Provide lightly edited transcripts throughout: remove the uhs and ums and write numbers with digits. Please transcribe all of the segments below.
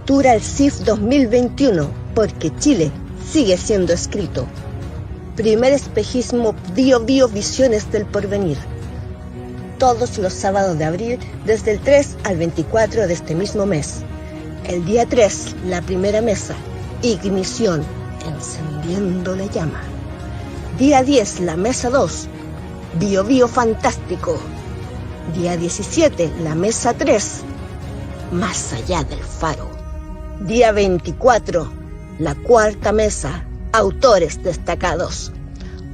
Tour al CIF 2021, porque Chile sigue siendo escrito. Primer espejismo Bio Bio Visiones del Porvenir. Todos los sábados de abril, desde el 3 al 24 de este mismo mes. El día 3, la primera mesa, Ignición, encendiendo la llama. Día 10, la mesa 2, Bio Bio Fantástico. Día 17, la mesa 3, Más allá del faro. Día 24, la cuarta mesa, Autores destacados.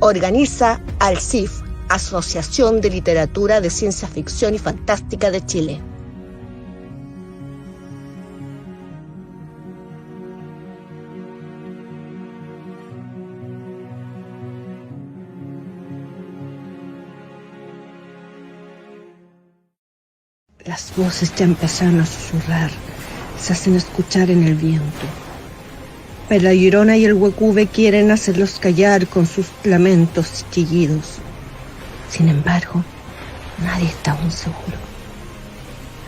Organiza ALCIF, Asociación de Literatura de Ciencia Ficción y Fantástica de Chile. Las voces ya empezaron a susurrar, se hacen escuchar en el viento. Pero la Llorona y el Huecube quieren hacerlos callar con sus lamentos y chillidos. Sin embargo, nadie está aún seguro.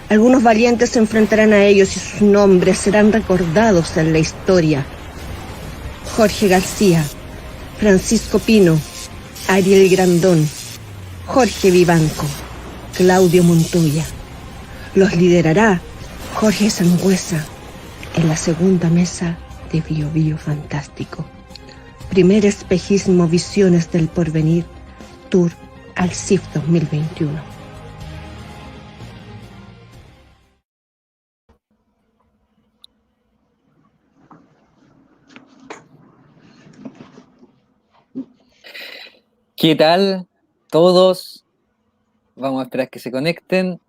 Algunos valientes se enfrentarán a ellos y sus nombres serán recordados en la historia. Jorge García, Francisco Pino, Ariel Grandón, Jorge Vivanco, Claudio Montoya. Los liderará Jorge Sangüesa en la segunda mesa de Bio Bio Fantástico. Primer espejismo Visiones del Porvenir, Tour al CIF 2021. ¿Qué tal todos? Vamos a esperar que se conecten.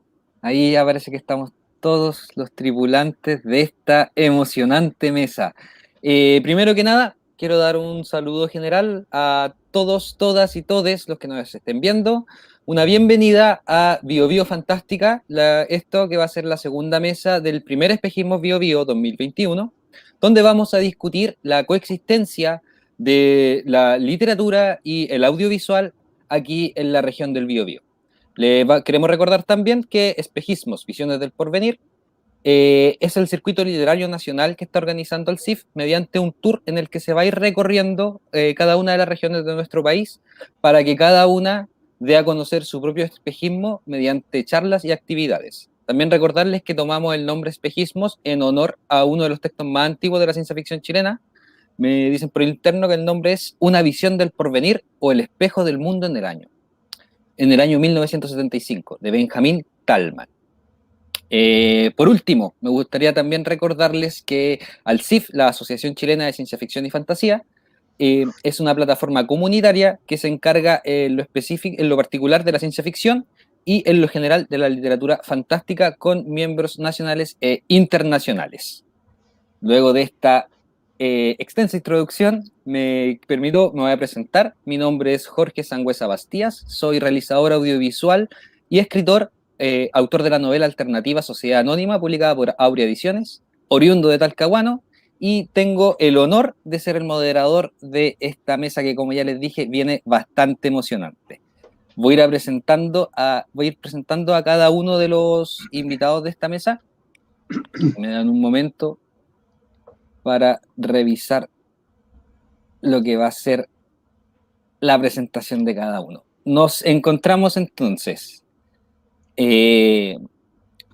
Ahí ya parece que estamos todos los tripulantes de esta emocionante mesa. Primero que nada, quiero dar un saludo general a todos, todas y todes los que nos estén viendo. Una bienvenida a Bio Bio Fantástica, esto que va a ser la segunda mesa del primer espejismo Bio Bio 2021, donde vamos a discutir la coexistencia de la literatura y el audiovisual aquí en la región del Biobío. Queremos recordar también que Espejismos, Visiones del Porvenir, es el circuito literario nacional que está organizando el CIF mediante un tour en el que se va a ir recorriendo cada una de las regiones de nuestro país para que cada una dé a conocer su propio espejismo mediante charlas y actividades. También recordarles que tomamos el nombre Espejismos en honor a uno de los textos más antiguos de la ciencia ficción chilena. Me dicen por interno que el nombre es Una visión del porvenir o El espejo del mundo en el año 1975, de Benjamin Talman. Por último, me gustaría también recordarles que ALCIF, la Asociación Chilena de Ciencia Ficción y Fantasía, es una plataforma comunitaria que se encarga en lo particular de la ciencia ficción y en lo general de la literatura fantástica con miembros nacionales e internacionales. Luego de esta extensa introducción, me voy a presentar. Mi nombre es Jorge Sangüesa Bastías, soy realizador audiovisual y escritor, autor de la novela alternativa Sociedad Anónima, publicada por Aurea Ediciones, oriundo de Talcahuano, y tengo el honor de ser el moderador de esta mesa que, como ya les dije, viene bastante emocionante. Voy a ir presentando a cada uno de los invitados de esta mesa. Me dan un momento para revisar lo que va a ser la presentación de cada uno. Nos encontramos entonces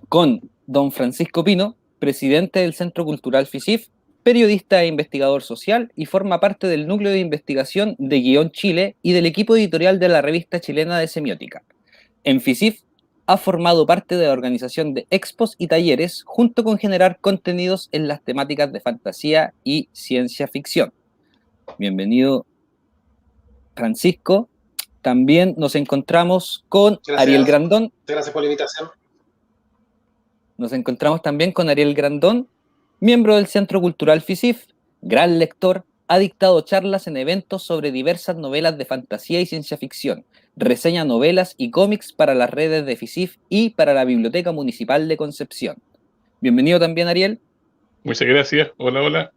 con don Francisco Pino, presidente del Centro Cultural FICIF, periodista e investigador social y forma parte del núcleo de investigación de Guión Chile y del equipo editorial de la revista chilena de semiótica. En FICIF ha formado parte de la organización de expos y talleres junto con generar contenidos en las temáticas de fantasía y ciencia ficción. Bienvenido, Francisco. También nos encontramos con Ariel Grandón. Gracias por la invitación. Nos encontramos también con Ariel Grandón, miembro del Centro Cultural FICIF, gran lector, ha dictado charlas en eventos sobre diversas novelas de fantasía y ciencia ficción, reseña novelas y cómics para las redes de FICIF y para la Biblioteca Municipal de Concepción. Bienvenido también, Ariel. Muchas gracias. Hola, hola.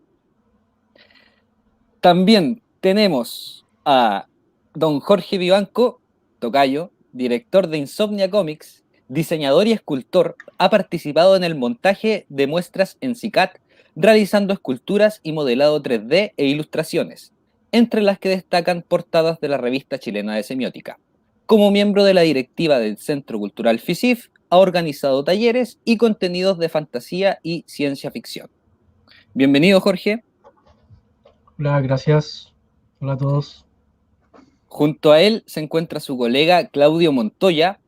También tenemos a don Jorge Vivanco, tocayo, director de Insomnia Comics, diseñador y escultor, ha participado en el montaje de muestras en CICAT, realizando esculturas y modelado 3D e ilustraciones, entre las que destacan portadas de la Revista Chilena de Semiótica. Como miembro de la directiva del Centro Cultural FISIF, ha organizado talleres y contenidos de fantasía y ciencia ficción. Bienvenido, Jorge. Hola, gracias. Hola a todos. Junto a él se encuentra su colega Claudio Montoya,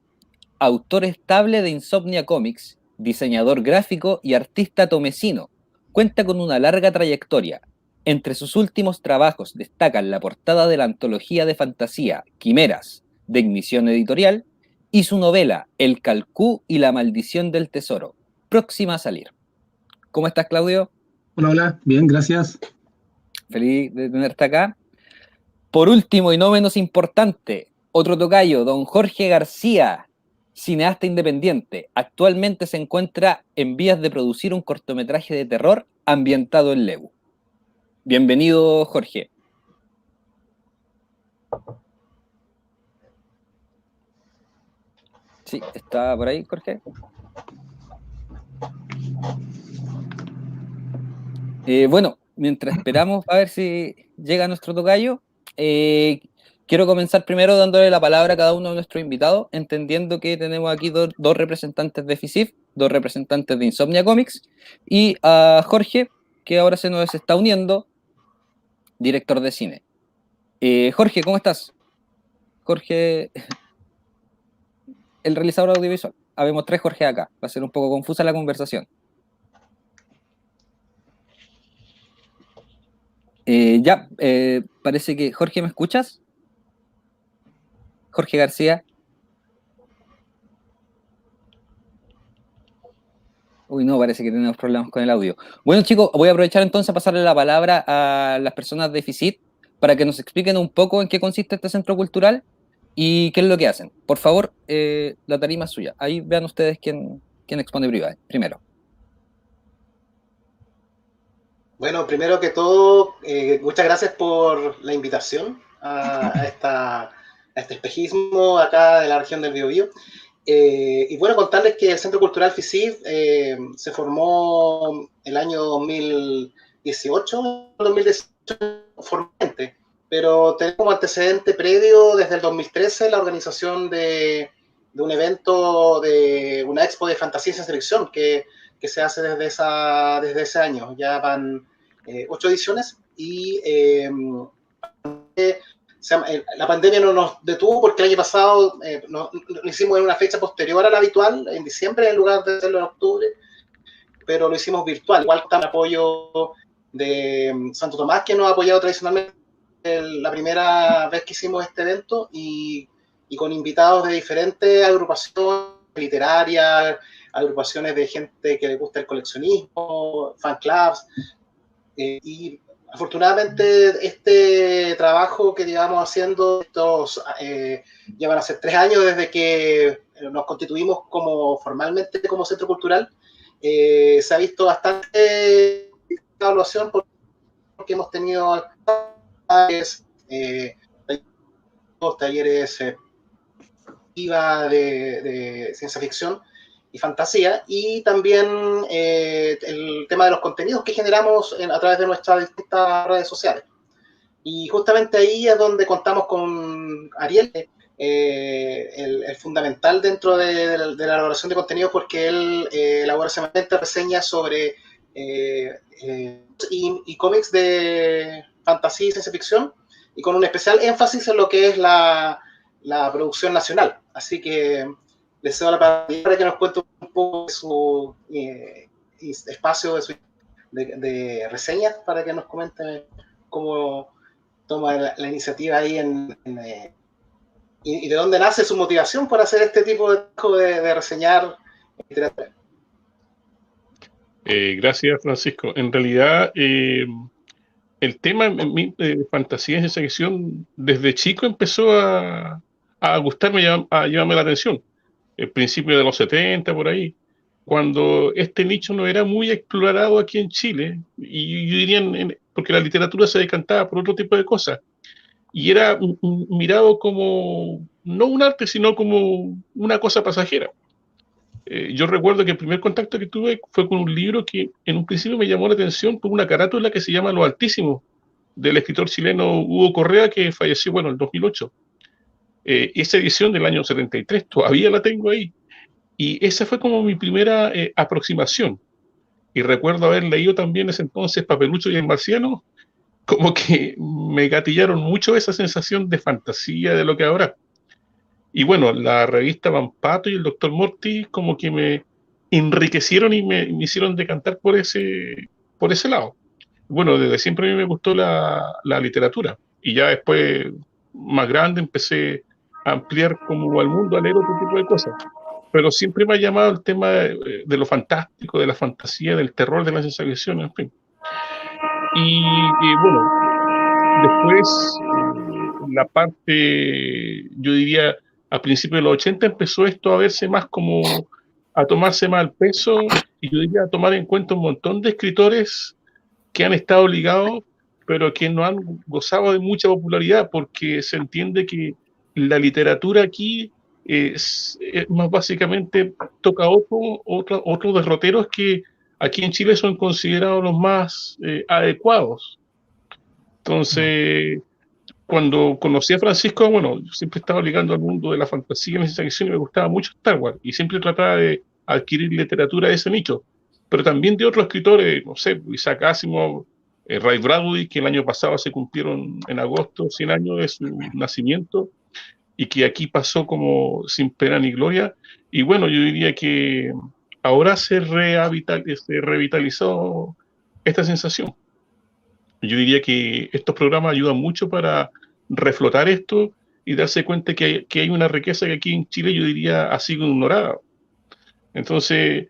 autor estable de Insomnia Comics, diseñador gráfico y artista tomesino. Cuenta con una larga trayectoria. Entre sus últimos trabajos destacan la portada de la antología de fantasía Quimeras, de Ignición Editorial, y su novela El Calcú y la maldición del tesoro, próxima a salir. ¿Cómo estás, Claudio? Hola, hola, bien, gracias. Feliz de tenerte acá. Por último y no menos importante, otro tocayo, don Jorge García, cineasta independiente. Actualmente se encuentra en vías de producir un cortometraje de terror ambientado en Lebu. Bienvenido, Jorge. Sí, ¿está por ahí, Jorge? Bueno, mientras esperamos a ver si llega nuestro tocayo, quiero comenzar primero dándole la palabra a cada uno de nuestros invitados, entendiendo que tenemos aquí dos representantes de FISIF, dos representantes de Insomnia Comics, y a Jorge, que ahora se nos está uniendo, director de cine. Jorge, ¿cómo estás? Jorge, el realizador audiovisual. Habemos 3 Jorge acá, va a ser un poco confusa la conversación. Parece que... Jorge, ¿me escuchas? Jorge García. Uy, no, parece que tenemos problemas con el audio. Bueno, chicos, voy a aprovechar entonces a pasarle la palabra a las personas de FISIT para que nos expliquen un poco en qué consiste este centro cultural y qué es lo que hacen. Por favor, la tarima es suya. Ahí vean ustedes quién expone primero. Bueno, primero que todo, muchas gracias por la invitación a este espejismo acá de la región del Biobío. Y bueno, contarles que el Centro Cultural FISIF se formó el año 2018 formalmente, pero tenemos como antecedente previo desde el 2013 la organización de un evento, de una expo de fantasía y ciencia ficción que se hace desde ese año. Ya van 8 ediciones y la pandemia no nos detuvo porque el año pasado lo hicimos en una fecha posterior a la habitual, en diciembre, en lugar de hacerlo en octubre, pero lo hicimos virtual. Igual está el apoyo de Santo Tomás, que nos ha apoyado tradicionalmente la primera vez que hicimos este evento, y con invitados de diferentes agrupaciones literarias, agrupaciones de gente que le gusta el coleccionismo, fan clubs, y afortunadamente este trabajo que llevamos haciendo, ya van a ser 3 años desde que nos constituimos formalmente como centro cultural, se ha visto bastante evaluación porque hemos tenido talleres de ciencia ficción y fantasía, y también el tema de los contenidos que generamos a través de nuestras distintas redes sociales. Y justamente ahí es donde contamos con Ariel, el fundamental dentro de la elaboración de contenidos, porque él elabora semanalmente reseñas sobre y cómics de fantasía y ciencia ficción, y con un especial énfasis en lo que es la producción nacional. Así que les cedo la palabra para que nos cuente un poco de su espacio de reseñas, para que nos comente cómo toma la iniciativa ahí y de dónde nace su motivación para hacer este tipo de reseñar literatura. Gracias, Francisco. En realidad, el tema de fantasía y ciencia ficción desde chico empezó a gustarme, a llamarme la atención. El principio de los 70, por ahí, cuando este nicho no era muy explorado aquí en Chile, y yo diría, porque la literatura se decantaba por otro tipo de cosas, y era mirado como, no un arte, sino como una cosa pasajera. yo recuerdo que el primer contacto que tuve fue con un libro que en un principio me llamó la atención por una carátula que se llama Los Altísimos, del escritor chileno Hugo Correa, que falleció, bueno, en el 2008. Esa edición del año 73, todavía la tengo ahí. Y esa fue como mi primera aproximación. Y recuerdo haber leído también ese entonces Papelucho y el Marciano, como que me gatillaron mucho esa sensación de fantasía de lo que habrá. Y bueno, la revista Vampato y el Dr. Morty como que me enriquecieron y me hicieron decantar por ese lado. Bueno, desde siempre a mí me gustó la literatura. Y ya después, más grande, empecé a ampliar como al mundo, a leer otro tipo de cosas. Pero siempre me ha llamado el tema de lo fantástico, de la fantasía, del terror, de la ciencia ficción, en fin. Y bueno, después, la parte, yo diría, a principios de los 80 empezó esto a verse más como, a tomarse más el peso, y yo diría a tomar en cuenta un montón de escritores que han estado ligados, pero que no han gozado de mucha popularidad, porque se entiende que la literatura aquí es más básicamente toca otros derroteros que aquí en Chile son considerados los más adecuados. Entonces, cuando conocí a Francisco, bueno, yo siempre estaba ligando al mundo de la fantasía y la ciencia ficción y me gustaba mucho Star Wars, y siempre trataba de adquirir literatura de ese nicho, pero también de otros escritores, no sé, Isaac Asimov, Ray Bradbury, que el año pasado se cumplieron en agosto 100 años de su nacimiento, y que aquí pasó como sin pena ni gloria. Y bueno, yo diría que ahora se revitalizó esta sensación. Yo diría que estos programas ayudan mucho para reflotar esto y darse cuenta que hay una riqueza que aquí en Chile, yo diría, ha sido ignorada. Entonces,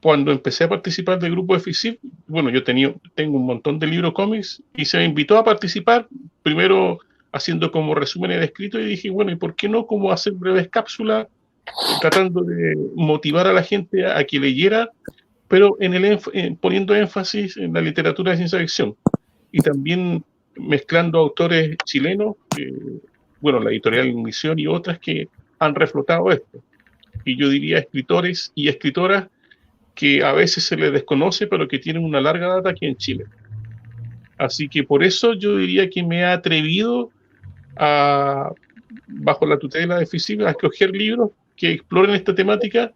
cuando empecé a participar del grupo de FICIP, bueno, yo tengo un montón de libros cómics y se me invitó a participar, primero haciendo como resúmenes de escrito, y dije, bueno, ¿y por qué no como hacer breves cápsulas, tratando de motivar a la gente a que leyera, pero poniendo énfasis en la literatura de ciencia ficción, y también mezclando autores chilenos, bueno, la editorial Misión y otras que han reflotado esto. Y yo diría escritores y escritoras que a veces se les desconoce, pero que tienen una larga data aquí en Chile. Así que por eso yo diría que me he atrevido bajo la tutela de FICIP, a escoger libros que exploren esta temática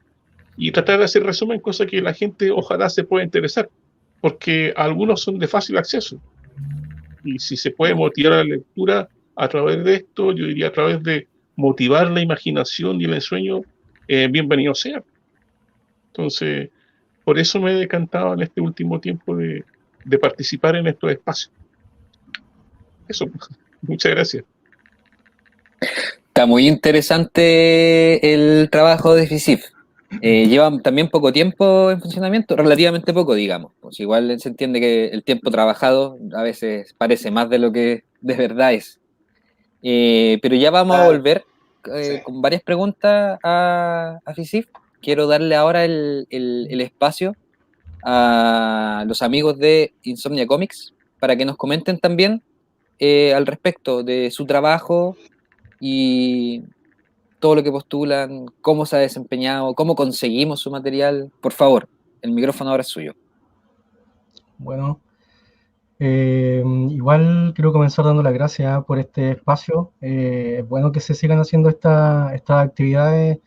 y tratar de hacer resumen, cosa que la gente ojalá se pueda interesar, porque algunos son de fácil acceso. Y si se puede motivar la lectura a través de esto, yo diría a través de motivar la imaginación y el ensueño, bienvenido sea. Entonces, por eso me he decantado en este último tiempo de participar en estos espacios. Eso, muchas gracias. Está muy interesante el trabajo de FICIP. Llevan también poco tiempo en funcionamiento, relativamente poco, digamos. Pues igual se entiende que el tiempo trabajado a veces parece más de lo que de verdad es. Pero ya vamos a volver con varias preguntas a FICIP. Quiero darle ahora el espacio a los amigos de Insomnia Comics para que nos comenten también al respecto de su trabajo y todo lo que postulan, cómo se ha desempeñado, cómo conseguimos su material. Por favor, el micrófono ahora es suyo. Bueno, igual quiero comenzar dando las gracias por este espacio. Es bueno que se sigan haciendo estas actividades,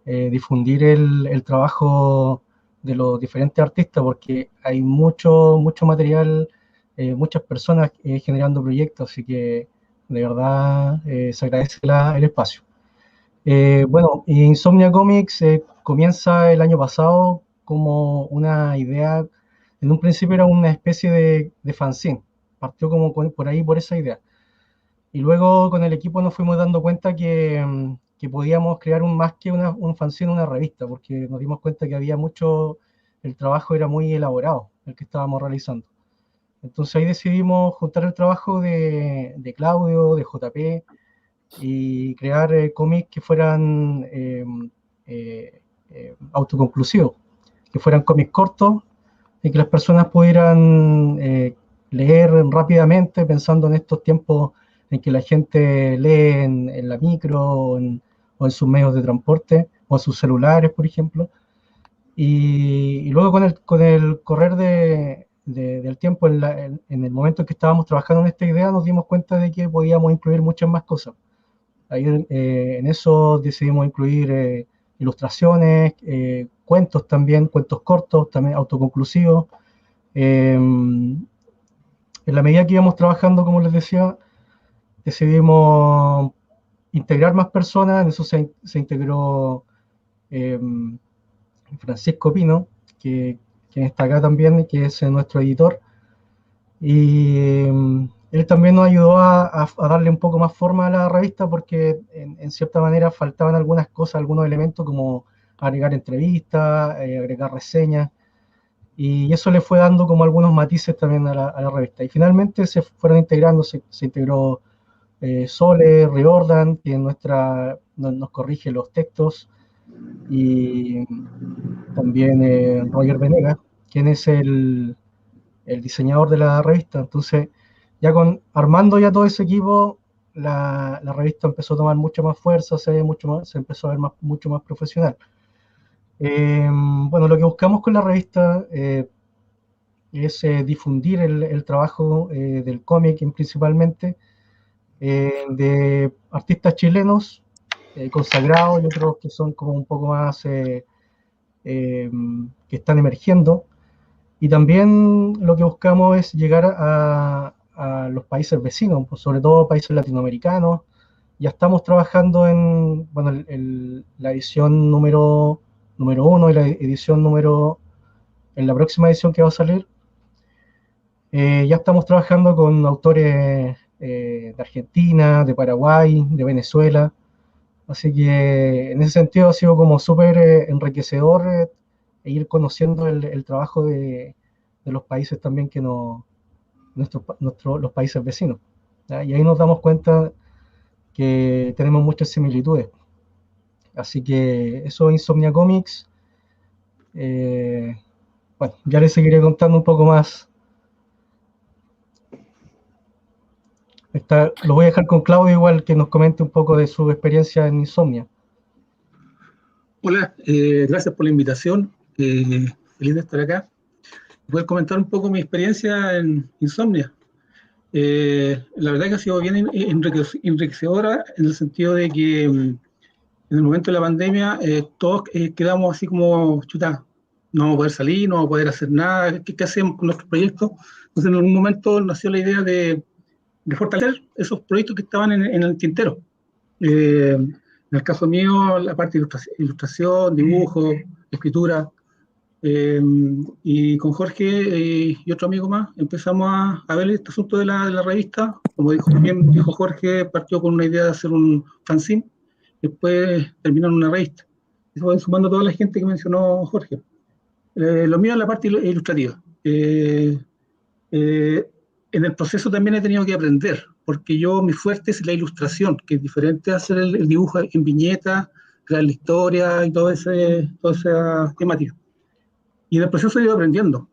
difundir el trabajo de los diferentes artistas, porque hay mucho material, muchas personas generando proyectos, así que de verdad se agradece el espacio. Bueno, Insomnia Comics comienza el año pasado como una idea. En un principio era una especie de fanzine, partió como por ahí, por esa idea. Y luego con el equipo nos fuimos dando cuenta que podíamos crear más que un fanzine, una revista, porque nos dimos cuenta que había el trabajo era muy elaborado, el que estábamos realizando. Entonces ahí decidimos juntar el trabajo de Claudio, de JP, y crear cómics que fueran autoconclusivos, que fueran cómics cortos, y que las personas pudieran leer rápidamente, pensando en estos tiempos en que la gente lee en la micro o en sus medios de transporte. o en sus celulares, por ejemplo. Y luego con el correr del tiempo, en el momento en que estábamos trabajando en esta idea, nos dimos cuenta de que podíamos incluir muchas más cosas. Ahí, en eso decidimos incluir ilustraciones, cuentos también, cuentos cortos, también autoconclusivos. En la medida que íbamos trabajando, como les decía, decidimos integrar más personas. En eso se integró Francisco Pino, quien está acá también, que es nuestro editor. Y él también nos ayudó a darle un poco más forma a la revista, porque en cierta manera faltaban algunas cosas, algunos elementos como agregar entrevistas, agregar reseñas, y eso le fue dando como algunos matices también a la revista. Y finalmente se fueron integrando, se integró Sole Riordan, que nos corrige los textos, y también Roger Venegas, quien es el diseñador de la revista. Entonces, ya armando ya todo ese equipo, la revista empezó a tomar mucha más fuerza, se empezó a ver mucho más profesional. Bueno, lo que buscamos con la revista es difundir el trabajo del cómic principalmente, de artistas chilenos consagrados y otros que son como un poco más que están emergiendo. Y también lo que buscamos es llegar a los países vecinos, pues sobre todo países latinoamericanos. Ya estamos trabajando en bueno, la edición número 1 y la edición en la próxima edición que va a salir. Ya estamos trabajando con autores de Argentina, de Paraguay, de Venezuela. Así que en ese sentido ha sido como súper enriquecedor ir conociendo el trabajo de los países también los países vecinos, ¿ya? Y ahí nos damos cuenta que tenemos muchas similitudes. Así que eso es Insomnia Comics. Bueno, ya les seguiré contando un poco más. Lo voy a dejar con Claudio igual, que nos comente un poco de su experiencia en Insomnia. Hola, gracias por la invitación. Feliz de estar acá. Voy a comentar un poco mi experiencia en Insomnia. La verdad que ha sido bien enriquecedora, en el sentido de que en el momento de la pandemia todos quedamos así como, chuta, no vamos a poder salir, no vamos a poder hacer nada, ¿qué hacemos con nuestros proyectos? Entonces en algún momento nació la idea de fortalecer esos proyectos que estaban en el tintero. En el caso mío, la parte de ilustración, dibujo, escritura, y con Jorge y otro amigo más empezamos a ver este asunto de la revista. Como dijo Jorge, partió con una idea de hacer un fanzine, después terminó en una revista. Y se fue sumando toda la gente que mencionó Jorge. Lo mío es la parte ilustrativa. En el proceso también he tenido que aprender, porque mi fuerte es la ilustración, que es diferente a hacer el dibujo en viñeta, crear la historia y toda esa temática. Y en el proceso he ido aprendiendo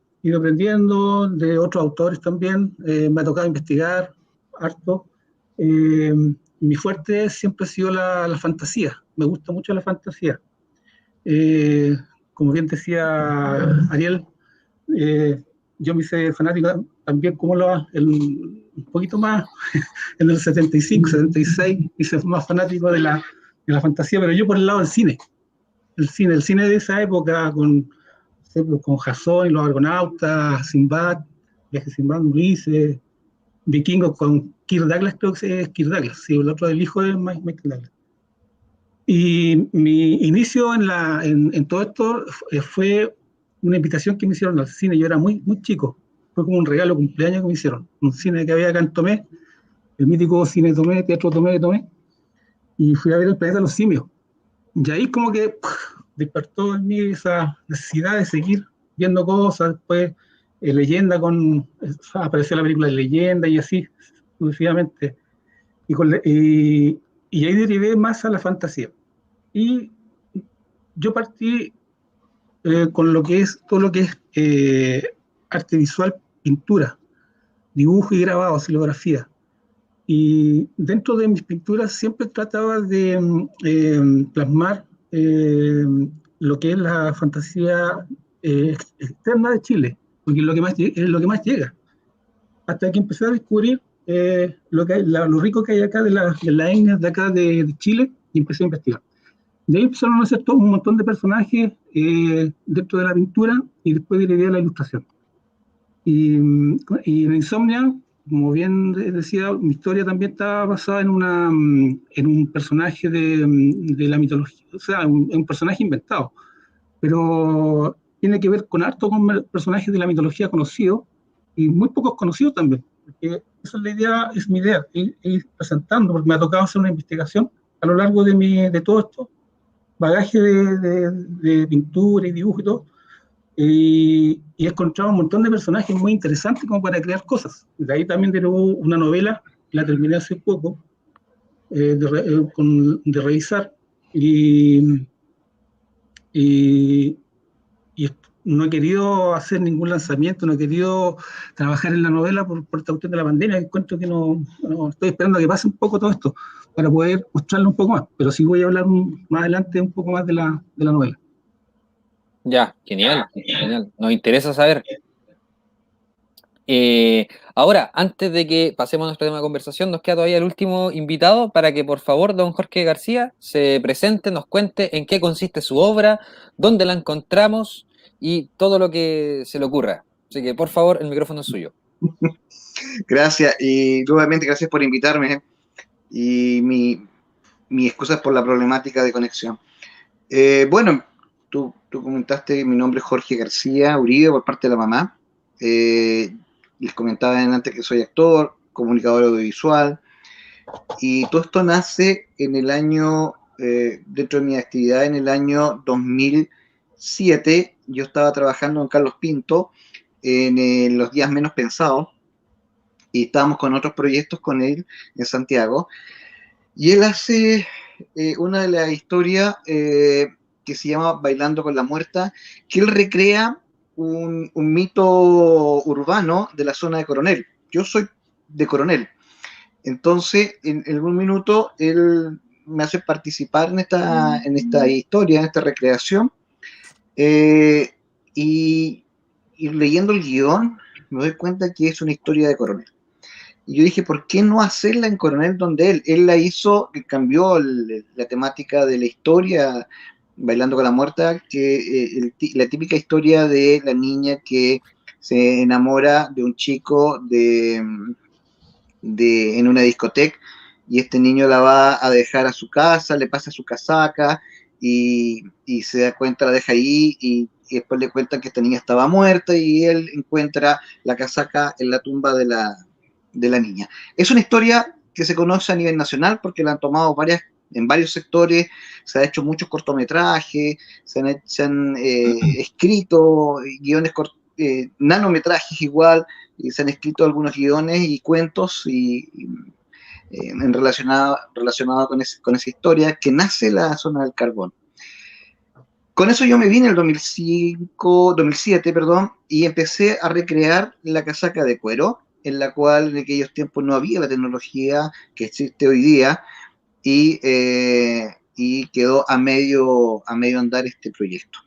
de otros autores también. Me ha tocado investigar harto. Mi fuerte siempre ha sido la fantasía. Me gusta mucho la fantasía. Como bien decía Ariel, yo me hice fanático también un poquito más en el 75, 76, hice más fanático de la fantasía, pero yo por el lado del cine. El cine de esa época con Jason y los Argonautas, Sinbad, Viaje Sinbad, Ulises, Vikingos con Kirk Douglas, creo que es Kirk Douglas, sí, el otro del hijo de Michael Douglas. Y mi inicio en todo esto fue una invitación que me hicieron al cine. Yo era muy, muy chico, fue como un regalo de cumpleaños que me hicieron, un cine que había acá en Tomé, el mítico Cine Tomé, Teatro Tomé de Tomé, y fui a ver El Planeta de los Simios. Y ahí como que despertó en mí esa necesidad de seguir viendo cosas. Después Leyenda, apareció la película de Leyenda y así sucesivamente, y ahí derivé más a la fantasía. Y yo partí con todo lo que es arte visual, pintura, dibujo y grabado, xilografía. Y dentro de mis pinturas siempre trataba de plasmar lo que es la fantasía externa de Chile, porque es lo que más llega. Hasta que empecé a descubrir lo rico que hay acá de las etnias de acá de Chile, y empecé a investigar. De ahí empezaron a hacer todo un montón de personajes dentro de la pintura, y después de la idea de la ilustración. Y en Insomnia, como bien decía, mi historia también está basada en un personaje de la mitología, o sea, un personaje inventado, pero tiene que ver con harto con personajes de la mitología conocidos y muy pocos conocidos también, porque esa es la idea, es mi idea, ir presentando, porque me ha tocado hacer una investigación a lo largo de todo esto, bagaje de pintura y dibujo y todo, y he encontrado un montón de personajes muy interesantes como para crear cosas. De ahí también derivó una novela, la terminé hace poco, de revisar, y no he querido hacer ningún lanzamiento, no he querido trabajar en la novela por esta cuestión de la pandemia. Encuentro que no estoy esperando a que pase un poco todo esto para poder mostrarlo un poco más, pero sí voy a hablar más adelante un poco más de la novela. Ya, genial, genial. Nos interesa saber. Ahora, antes de que pasemos a nuestro tema de conversación, nos queda todavía el último invitado para que, por favor, don Jorge García se presente, nos cuente en qué consiste su obra, dónde la encontramos y todo lo que se le ocurra. Así que, por favor, el micrófono es suyo. Gracias, y nuevamente gracias por invitarme, y mi excusa es por la problemática de conexión. Bueno, tú comentaste que mi nombre es Jorge García Uribe por parte de la mamá. Les comentaba antes que soy actor, comunicador audiovisual, y todo esto nace en el año, dentro de mi actividad en el año 2007. Yo estaba trabajando en Carlos Pinto en los días menos pensados, y estábamos con otros proyectos con él en Santiago, y él hace una de las historias que se llama Bailando con la Muerta, que él recrea un mito urbano de la zona de Coronel. Yo soy de Coronel, entonces en algún minuto él me hace participar en esta historia, en esta recreación, y leyendo el guión me doy cuenta que es una historia de Coronel. Y yo dije, ¿por qué no hacerla en Coronel, donde él la hizo, cambió la temática de la historia, Bailando con la Muerta, que la típica historia de la niña que se enamora de un chico en una discoteca, y este niño la va a dejar a su casa, le pasa su casaca, y se da cuenta, la deja ahí, y después le cuentan que esta niña estaba muerta, y él encuentra la casaca en la tumba de la niña. Es una historia que se conoce a nivel nacional porque la han tomado en varios sectores, se han hecho muchos cortometrajes, se han escrito guiones, nanometrajes igual, y se han escrito algunos guiones y cuentos relacionado con esa historia que nace en la zona del carbón. Con eso yo me vine en el 2007, y empecé a recrear la casaca de cuero, en la cual en aquellos tiempos no había la tecnología que existe hoy día, y quedó a medio andar este proyecto.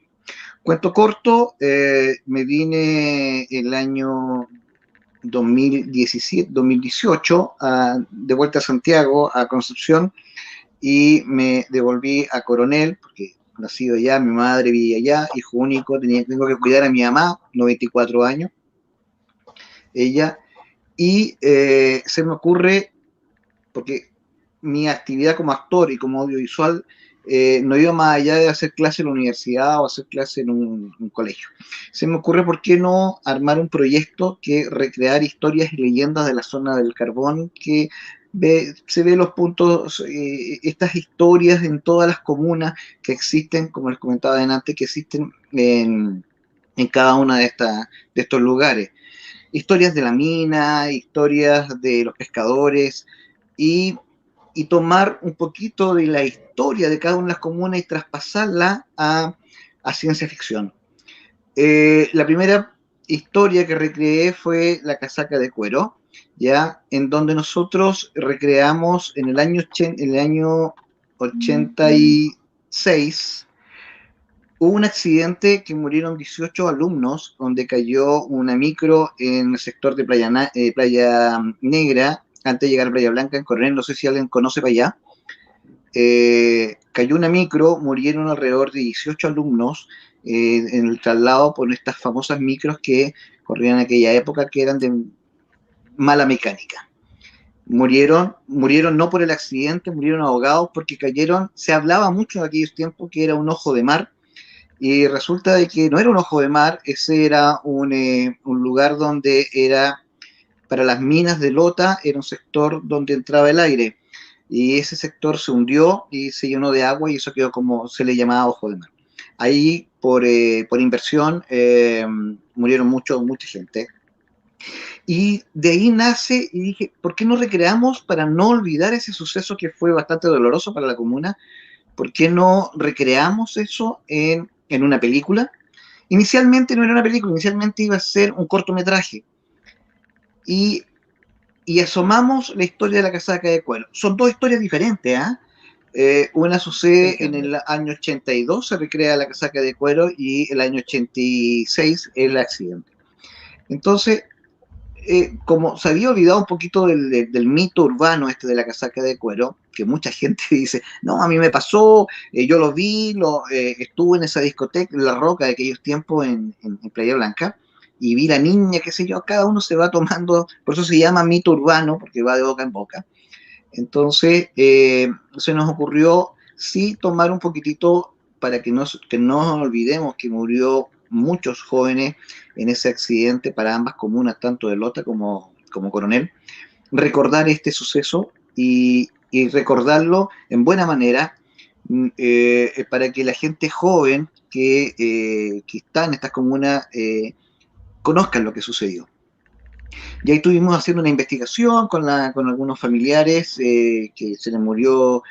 Cuento corto, me vine el año 2018 de vuelta a Santiago, a Concepción, y me devolví a Coronel, porque nacido allá, mi madre vivía allá, hijo único, tengo que cuidar a mi mamá, 94 años, ella, y se me ocurre, porque mi actividad como actor y como audiovisual no iba más allá de hacer clase en la universidad o hacer clase en un colegio. Se me ocurre, ¿por qué no armar un proyecto que recrear historias y leyendas de la zona del carbón, que se ve los puntos, estas historias en todas las comunas que existen, como les comentaba antes, que existen en cada una de estos lugares? Historias de la mina, historias de los pescadores, y tomar un poquito de la historia de cada una de las comunas y traspasarla a ciencia ficción. La primera historia que recreé fue La casaca de cuero, ya, en donde nosotros recreamos en el año 80 y 2006 hubo un accidente que murieron 18 alumnos, donde cayó una micro en el sector de Playa Negra, antes de llegar a Playa Blanca, en Coronel, no sé si alguien conoce para allá. Cayó una micro, murieron alrededor de 18 alumnos en el traslado por estas famosas micros que corrían en aquella época, que eran de mala mecánica. Murieron no por el accidente, murieron ahogados porque cayeron. Se hablaba mucho en aquellos tiempos que era un ojo de mar, y resulta de que no era un ojo de mar, ese era un lugar donde era para las minas de Lota, era un sector donde entraba el aire, y ese sector se hundió y se llenó de agua, y eso quedó como se le llamaba ojo de mar. Ahí por inversión murieron mucha gente. Y de ahí nace, y dije, ¿por qué no recreamos, para no olvidar ese suceso que fue bastante doloroso para la comuna? ¿Por qué no recreamos eso en una película? Inicialmente no era una película, inicialmente iba a ser un cortometraje. Y asomamos la historia de la casaca de cuero. Son dos historias diferentes, ¿ah? Una sucede en el año 82, se recrea la casaca de cuero, y el año 86 el accidente. Entonces, como se había olvidado un poquito del mito urbano este de la casaca de cuero, que mucha gente dice, no, a mí me pasó, yo lo vi, estuve en esa discoteca, en La Roca de aquellos tiempos en Playa Blanca, y vi la niña, qué sé yo, cada uno se va tomando, por eso se llama mito urbano, porque va de boca en boca. Entonces, se nos ocurrió sí tomar un poquitito para que no olvidemos que murió muchos jóvenes en ese accidente para ambas comunas, tanto de Lota como Coronel. Recordar este suceso y recordarlo en buena manera, para que la gente joven que está en estas comunas conozcan lo que sucedió. Y ahí estuvimos haciendo una investigación con algunos familiares que se les murió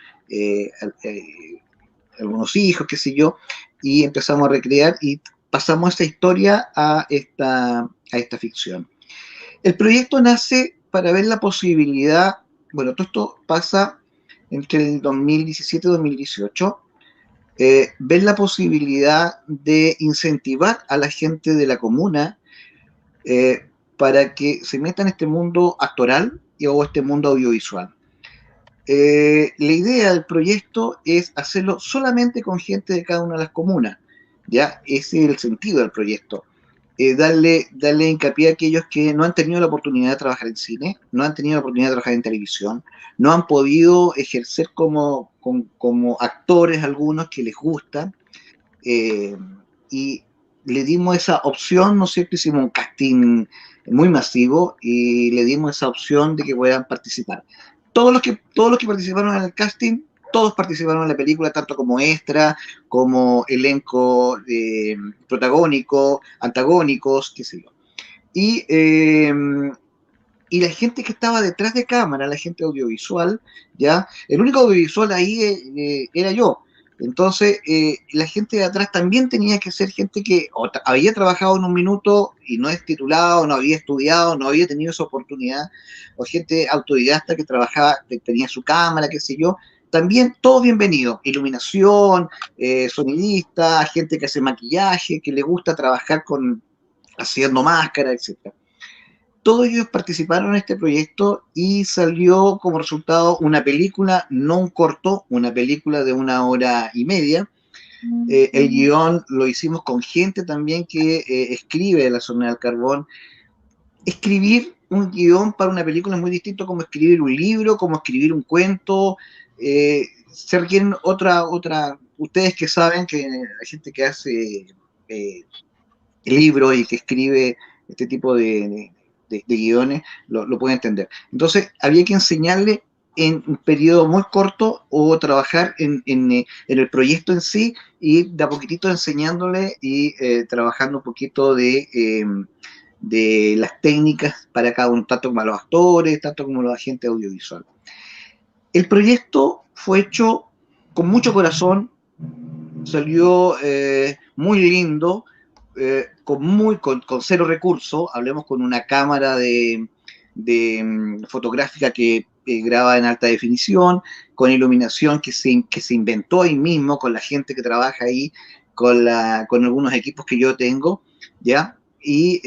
algunos hijos, qué sé yo, y empezamos a recrear y pasamos esta historia a esta ficción. El proyecto nace para ver la posibilidad, bueno, todo esto pasa entre el 2017 y 2018, ver la posibilidad de incentivar a la gente de la comuna para que se meta en este mundo actoral o este mundo audiovisual. La idea del proyecto es hacerlo solamente con gente de cada una de las comunas, ¿ya? Ese es el sentido del proyecto. Darle hincapié a aquellos que no han tenido la oportunidad de trabajar en cine, no han tenido la oportunidad de trabajar en televisión, no han podido ejercer como actores algunos que les gusta, y le dimos esa opción, ¿no es cierto? Hicimos un casting muy masivo y le dimos esa opción de que puedan participar. Todos los que participaron en el casting, todos participaron en la película, tanto como extra, como elenco protagónico, antagónicos, qué sé yo. Y la gente que estaba detrás de cámara, la gente audiovisual, ¿ya? El único audiovisual ahí era yo. Entonces, la gente de atrás también tenía que ser gente que había trabajado en un minuto y no es titulado, no había estudiado, no había tenido esa oportunidad, o gente autodidacta que trabajaba, que tenía su cámara, qué sé yo. También todos bienvenidos, iluminación, sonidista, gente que hace maquillaje, que le gusta trabajar haciendo máscara, etc. Todos ellos participaron en este proyecto y salió como resultado una película, no un corto, una película de 1 hora y media. El guión lo hicimos con gente también que escribe de la zona del carbón. Escribir un guión para una película es muy distinto como escribir un libro, como escribir un cuento. Se requieren ustedes que saben que hay gente que hace libros y que escribe este tipo de guiones, lo puede entender. Entonces, había que enseñarle en un periodo muy corto o trabajar en el proyecto en sí, y de a poquitito enseñándole y trabajando un poquito de las técnicas para cada uno, tanto como a los actores, tanto como a los agentes audiovisuales. El proyecto fue hecho con mucho corazón, salió muy lindo, con cero recursos. Hablemos con una cámara fotográfica que graba en alta definición, con iluminación que se inventó ahí mismo, con la gente que trabaja ahí, con algunos equipos que yo tengo, ¿ya? Y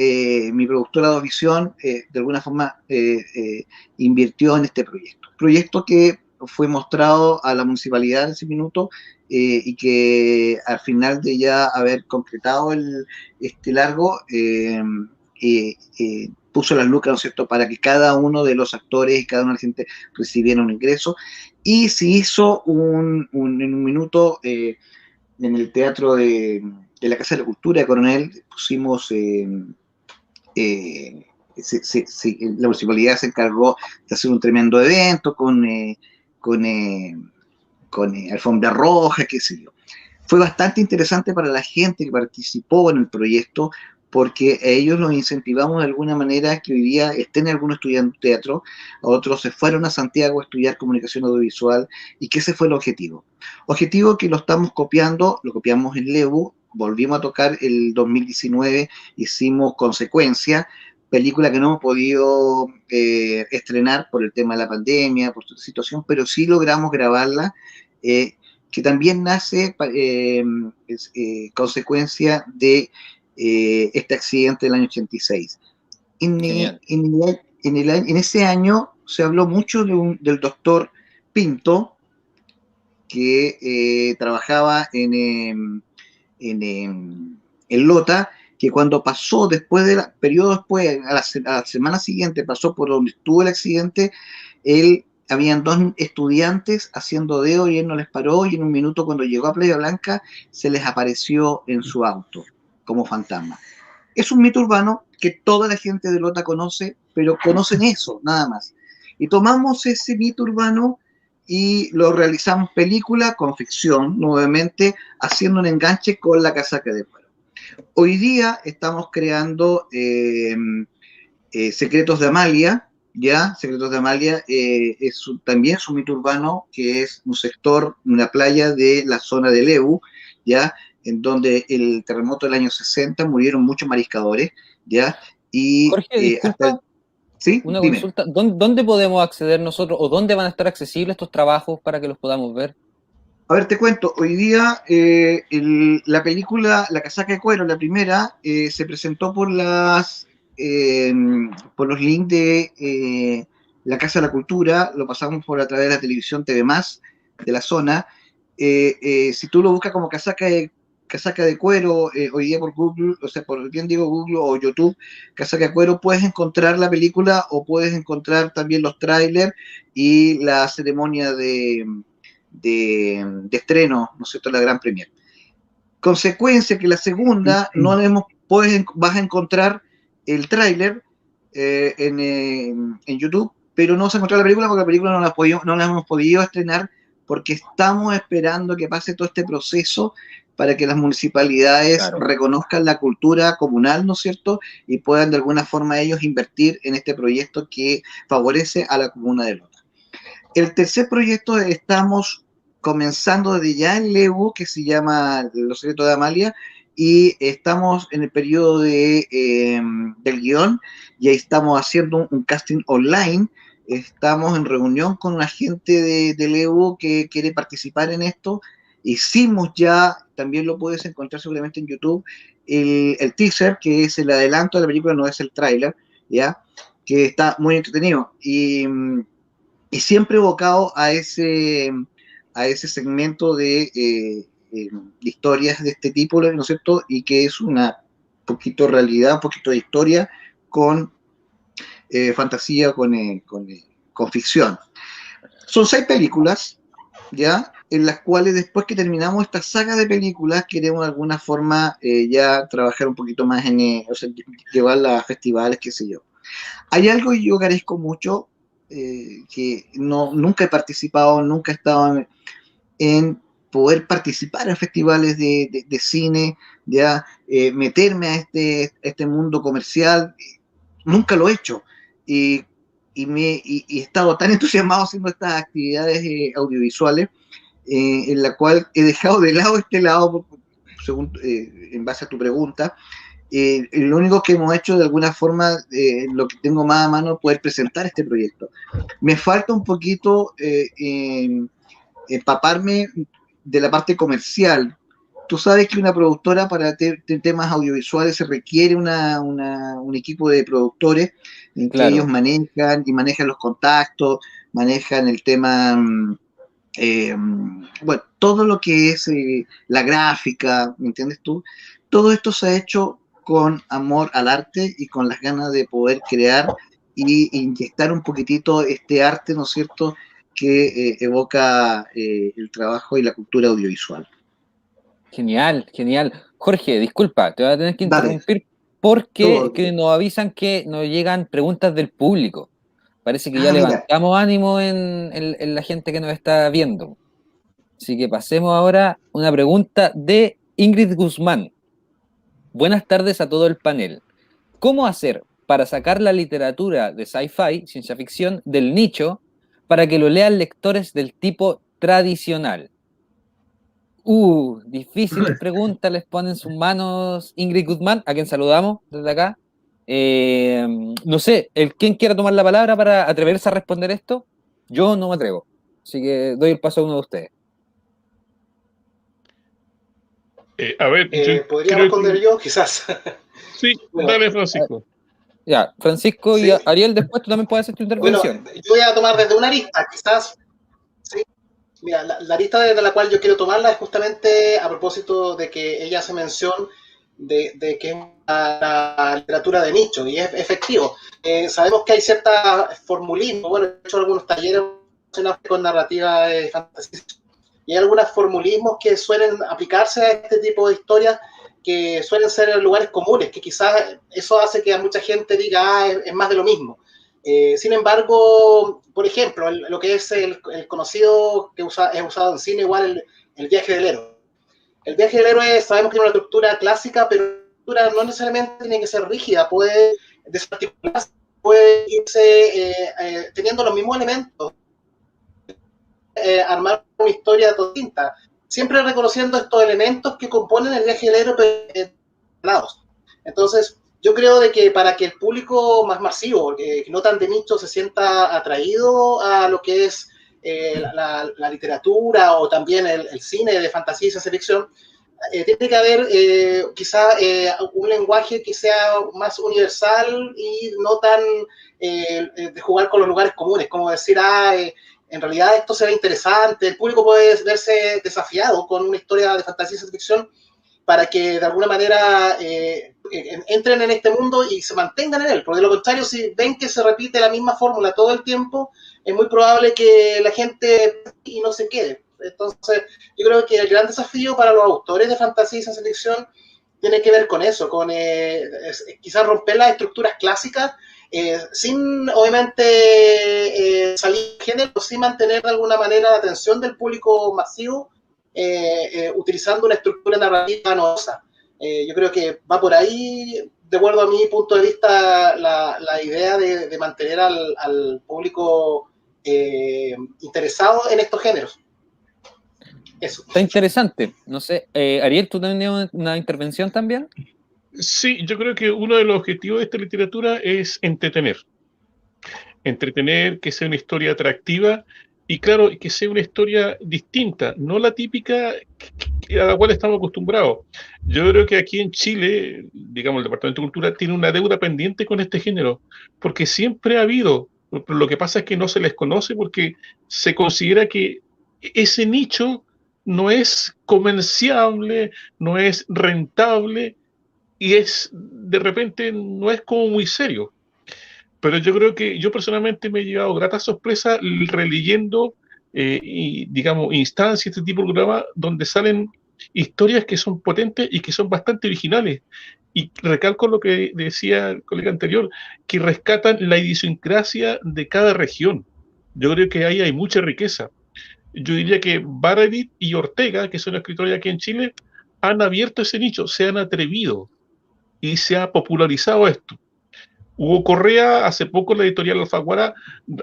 mi productora de audiovisión, de alguna forma, invirtió en este proyecto que fue mostrado a la municipalidad en ese minuto, y que al final de ya haber concretado este largo, puso las lucas, ¿no es cierto?, para que cada uno de los actores y cada una de la gente recibiera un ingreso, y se hizo en un minuto, en el Teatro de la Casa de la Cultura de Coronel, pusimos... la municipalidad se encargó de hacer un tremendo evento con alfombra roja, qué sé yo. Fue bastante interesante para la gente que participó en el proyecto, porque a ellos los incentivamos de alguna manera que hoy día estén algunos estudiando teatro, a otros se fueron a Santiago a estudiar comunicación audiovisual, y que ese fue el objetivo. Objetivo que lo estamos copiando, lo copiamos en LEBU, volvimos a tocar el 2019, hicimos Consecuencia, película que no hemos podido estrenar por el tema de la pandemia, por toda situación, pero sí logramos grabarla, que también nace consecuencia de este accidente del año 86. En ese año se habló mucho del doctor Pinto, que trabajaba en Lota, que cuando pasó periodo después, a la semana siguiente, pasó por donde estuvo el accidente, habían dos estudiantes haciendo dedo y él no les paró, y en un minuto, cuando llegó a Playa Blanca, se les apareció en su auto como fantasma. Es un mito urbano que toda la gente de Lota conoce, pero conocen eso, nada más. Y tomamos ese mito urbano y lo realizamos película con ficción, nuevamente haciendo un enganche con La Casaca de Cuero. Hoy día estamos creando Secretos de Amalia, ¿ya? Secretos de Amalia también es un mito urbano, que es un sector, una playa de la zona de Lebu, ¿ya? En donde el terremoto del año 60 murieron muchos mariscadores, ¿ya? Y Jorge, disculpa, ¿sí? una Dime. consulta. ¿Dónde podemos acceder nosotros, o dónde van a estar accesibles estos trabajos para que los podamos ver? A ver, te cuento, hoy día la película La Casaca de Cuero, la primera, se presentó por los links de la Casa de la Cultura, lo pasamos por a través de la televisión TV+, de la zona. Si tú lo buscas como Casaca de Cuero, hoy día por Google, o sea, por bien digo Google o YouTube, Casaca de Cuero, puedes encontrar la película, o puedes encontrar también los trailers y la ceremonia de estreno, ¿no es cierto?, la gran premier. Consecuencia que la segunda, vas a encontrar el tráiler en YouTube, pero no vas a encontrar la película, porque la película no la hemos podido estrenar, porque estamos esperando que pase todo este proceso para que las municipalidades reconozcan la cultura comunal, ¿no es cierto?, y puedan de alguna forma ellos invertir en este proyecto que favorece a la comuna de Lota. El tercer proyecto estamos comenzando desde ya en Lebu, que se llama Los Secretos de Amalia, y estamos en el periodo del guión, y ahí estamos haciendo un casting online. Estamos en reunión con una gente de Lebu que quiere participar en esto. Hicimos ya, también lo puedes encontrar seguramente en YouTube, el teaser, que es el adelanto de la película, no es el tráiler, ¿ya?, que está muy entretenido. Y siempre evocado a ese segmento de historias de este tipo, ¿no es cierto?, y que es una poquito realidad, un poquito de historia con fantasía, con ficción. Son 6 películas, ¿ya?, en las cuales, después que terminamos esta saga de películas, queremos de alguna forma ya trabajar un poquito más o sea, llevarlas a festivales, qué sé yo. Hay algo que yo agradezco mucho, que nunca he participado, nunca he estado en poder participar en festivales de cine, ya meterme a este mundo comercial. Nunca lo he hecho, y he estado tan entusiasmado haciendo estas actividades audiovisuales, en la cual he dejado de lado este lado, según en base a tu pregunta, lo único que hemos hecho de alguna forma, lo que tengo más a mano, poder presentar este proyecto. Me falta un poquito empaparme de la parte comercial. Tú sabes que una productora para temas audiovisuales se requiere un equipo de productores en que Claro. ellos manejan los contactos, manejan el tema, bueno, todo lo que es la gráfica, ¿me entiendes tú? Todo esto se ha hecho con amor al arte y con las ganas de poder crear y inyectar un poquitito este arte, ¿no es cierto?, que evoca el trabajo y la cultura audiovisual. Genial, genial. Jorge, disculpa, te voy a tener que Dale. interrumpir porque Todo. que nos avisan que nos llegan preguntas del público. Parece que ya Mira. levantamos ánimo en la gente que nos está viendo. Así que pasemos ahora a una pregunta de Ingrid Guzmán. Buenas tardes a todo el panel. ¿Cómo hacer para sacar la literatura de sci-fi, ciencia ficción, del nicho para que lo lean lectores del tipo tradicional? Difíciles preguntas les ponen sus manos Ingrid Guzmán, a quien saludamos desde acá. No sé, ¿quién quiera tomar la palabra para atreverse a responder esto? Yo no me atrevo, así que doy el paso a uno de ustedes. A ver, ¿podría responder yo? Quizás. Sí, bueno, dale, Francisco. Ya, Francisco y Ariel, después tú también puedes hacer tu intervención. Bueno, yo voy a tomar desde una arista, quizás. ¿Sí? Mira, la arista desde la cual yo quiero tomarla es justamente a propósito de que ella hace mención de que es una literatura de nicho, y es efectivo. Sabemos que hay cierta formulismo, bueno, he hecho algunos talleres con narrativa de fantasía, y hay algunos formulismos que suelen aplicarse a este tipo de historias, que suelen ser lugares comunes, que quizás eso hace que a mucha gente diga, es más de lo mismo. Sin embargo, por ejemplo, lo que es el conocido que es usado en cine, igual el viaje del héroe. El viaje del héroe sabemos que tiene una estructura clásica, pero la estructura no necesariamente tiene que ser rígida, puede desarticularse, puede irse teniendo los mismos elementos, armar una historia distinta, siempre reconociendo estos elementos que componen el viaje del héroe. Entonces, yo creo de que para que el público más masivo, que no tan de nicho, se sienta atraído a lo que es la literatura o también el cine de fantasía y ciencia ficción, tiene que haber quizá un lenguaje que sea más universal y no tan de jugar con los lugares comunes, como decir, en realidad esto se ve interesante, el público puede verse desafiado con una historia de fantasía y ciencia ficción para que de alguna manera entren en este mundo y se mantengan en él, porque de lo contrario, si ven que se repite la misma fórmula todo el tiempo, es muy probable que la gente y no se quede. Entonces, yo creo que el gran desafío para los autores de fantasía y ciencia ficción tiene que ver con eso, con quizás romper las estructuras clásicas, sin obviamente salir de género, sin mantener de alguna manera la atención del público masivo, utilizando una estructura narrativa novedosa. Yo creo que va por ahí, de acuerdo a mi punto de vista, la idea de mantener al público interesado en estos géneros. Eso. Está interesante. No sé, Ariel, ¿tú tenías una intervención también? Sí, yo creo que uno de los objetivos de esta literatura es entretener. Entretener, que sea una historia atractiva y, claro, que sea una historia distinta, no la típica a la cual estamos acostumbrados. Yo creo que aquí en Chile, digamos, el Departamento de Cultura tiene una deuda pendiente con este género, porque siempre ha habido, pero lo que pasa es que no se les conoce porque se considera que ese nicho no es comerciable, no es rentable y de repente no es como muy serio. Pero yo creo que yo personalmente me he llevado grata sorpresa releyendo y, digamos, instancias, este tipo de programas donde salen historias que son potentes y que son bastante originales. Y recalco lo que decía el colega anterior, que rescatan la idiosincrasia de cada región. Yo creo que ahí hay mucha riqueza. Yo diría que Baradit y Ortega, que son escritores aquí en Chile, han abierto ese nicho, se han atrevido y se ha popularizado esto. Hugo Correa, hace poco la editorial Alfaguara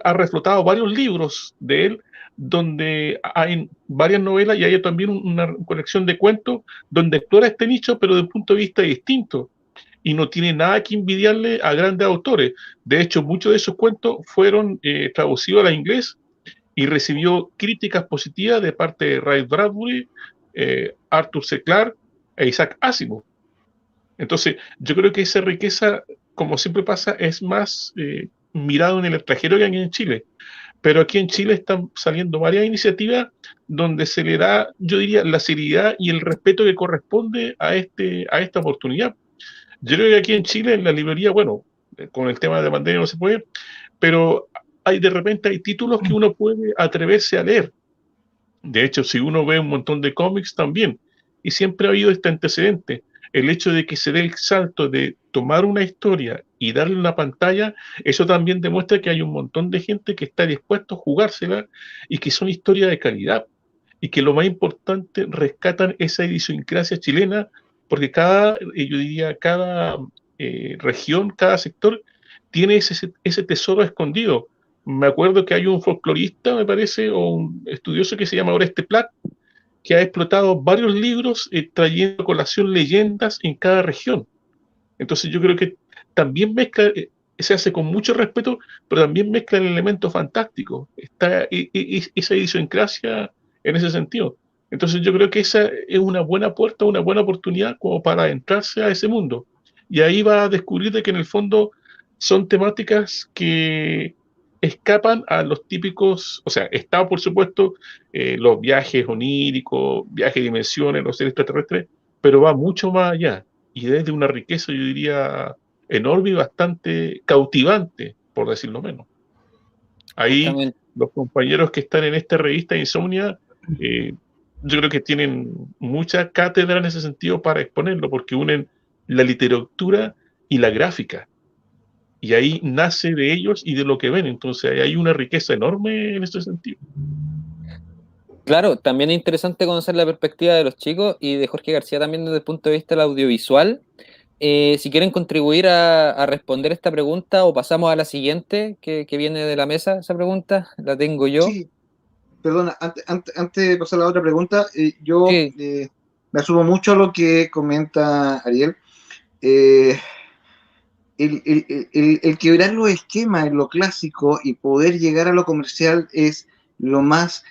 ha reflotado varios libros de él, donde hay varias novelas y hay también una colección de cuentos donde explora este nicho, pero desde un punto de vista distinto. y no tiene nada que envidiarle a grandes autores. De hecho, muchos de esos cuentos fueron traducidos al inglés y recibió críticas positivas de parte de Ray Bradbury, Arthur C. Clarke e Isaac Asimov. Entonces, yo creo que esa riqueza, como siempre pasa, es más mirado en el extranjero que aquí en Chile. Pero aquí en Chile están saliendo varias iniciativas donde se le da, yo diría, la seriedad y el respeto que corresponde a esta oportunidad. Yo creo que aquí en Chile, en la librería, bueno, con el tema de la pandemia no se puede, pero de repente hay títulos que uno puede atreverse a leer. De hecho, si uno ve un montón de cómics también, y siempre ha habido este antecedente, el hecho de que se dé el salto de tomar una historia y darle una pantalla, eso también demuestra que hay un montón de gente que está dispuesto a jugársela y que son historias de calidad. Y que lo más importante, rescatan esa idiosincrasia chilena, porque yo diría, cada región, cada sector tiene ese tesoro escondido. Me acuerdo que hay un folclorista, me parece, o un estudioso que se llama Oreste Plat, que ha explotado varios libros trayendo a colación leyendas en cada región. Entonces yo creo que también mezcla, se hace con mucho respeto, pero también mezcla el elemento fantástico. Está esa idiosincrasia en ese sentido. Entonces yo creo que esa es una buena puerta, una buena oportunidad como para adentrarse a ese mundo. Y ahí va a descubrir de que en el fondo son temáticas que escapan a los típicos, o sea, está por supuesto los viajes oníricos, viajes de dimensiones, los seres extraterrestres, pero va mucho más allá y es de una riqueza, yo diría, enorme y bastante cautivante, por decirlo menos. Ahí los compañeros que están en esta revista Insomnia, yo creo que tienen mucha cátedra en ese sentido para exponerlo, porque unen la literatura y la gráfica. Y ahí nace de ellos y de lo que ven. Entonces hay una riqueza enorme en ese sentido. Claro, también es interesante conocer la perspectiva de los chicos y de Jorge García también desde el punto de vista del audiovisual. Si quieren contribuir a responder esta pregunta o pasamos a la siguiente que viene de la mesa, esa pregunta la tengo yo. Sí, perdona, antes de pasar a la otra pregunta, yo Sí. me asumo mucho a lo que comenta Ariel. El quebrar los esquemas en lo clásico y poder llegar a lo comercial es lo más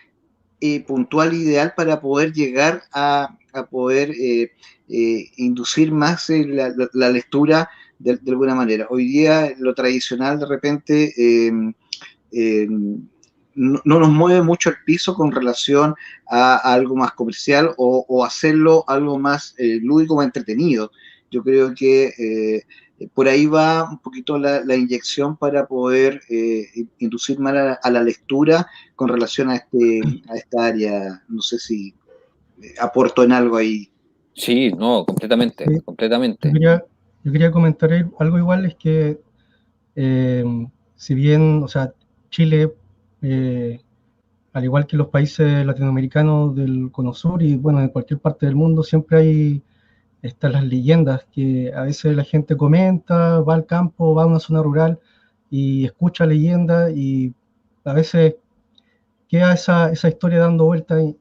puntual e ideal para poder llegar a poder inducir más la lectura de alguna manera. Hoy día lo tradicional de repente no nos mueve mucho el piso con relación a algo más comercial o hacerlo algo más lúdico o entretenido. Yo creo que por ahí va un poquito la inyección para poder inducir más a la lectura con relación a esta área. No sé si aporto en algo ahí. Sí, no, completamente, Sí. completamente. Yo quería comentar algo igual, es que si bien, o sea, Chile, al igual que los países latinoamericanos del Cono Sur y bueno, en cualquier parte del mundo, siempre están las leyendas que a veces la gente comenta, va al campo, va a una zona rural y escucha leyendas y a veces queda esa historia dando vueltas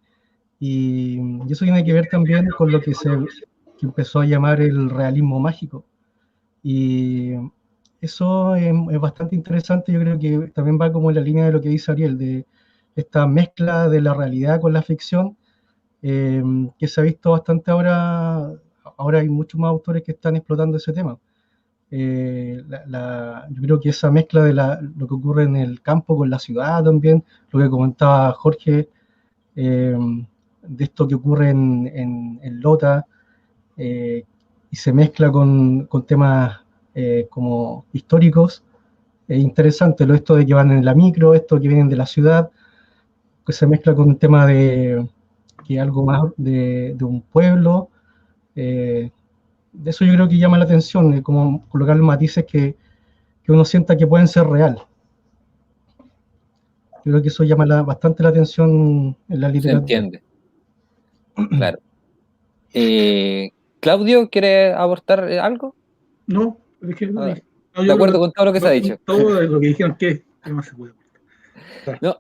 y eso tiene que ver también con lo que que empezó a llamar el realismo mágico. Y eso es bastante interesante. Yo creo que también va como en la línea de lo que dice Ariel, de esta mezcla de la realidad con la ficción, que se ha visto bastante ahora. Ahora hay muchos más autores que están explotando ese tema. Yo creo que esa mezcla de lo que ocurre en el campo con la ciudad también, lo que comentaba Jorge, de esto que ocurre en Lota, y se mezcla con temas como históricos, es interesante. Esto de que van en la micro, esto que vienen de la ciudad, que se mezcla con un tema de que algo más de un pueblo. De eso yo creo que llama la atención, como colocar matices que uno sienta que pueden ser real. Yo creo que eso llama bastante la atención en la literatura. Se entiende. Claro. Claudio, ¿quiere aportar algo? No, es que de acuerdo con todo lo que se ha dicho. Todo lo que dijeron, ¿qué más se puede aportar? No,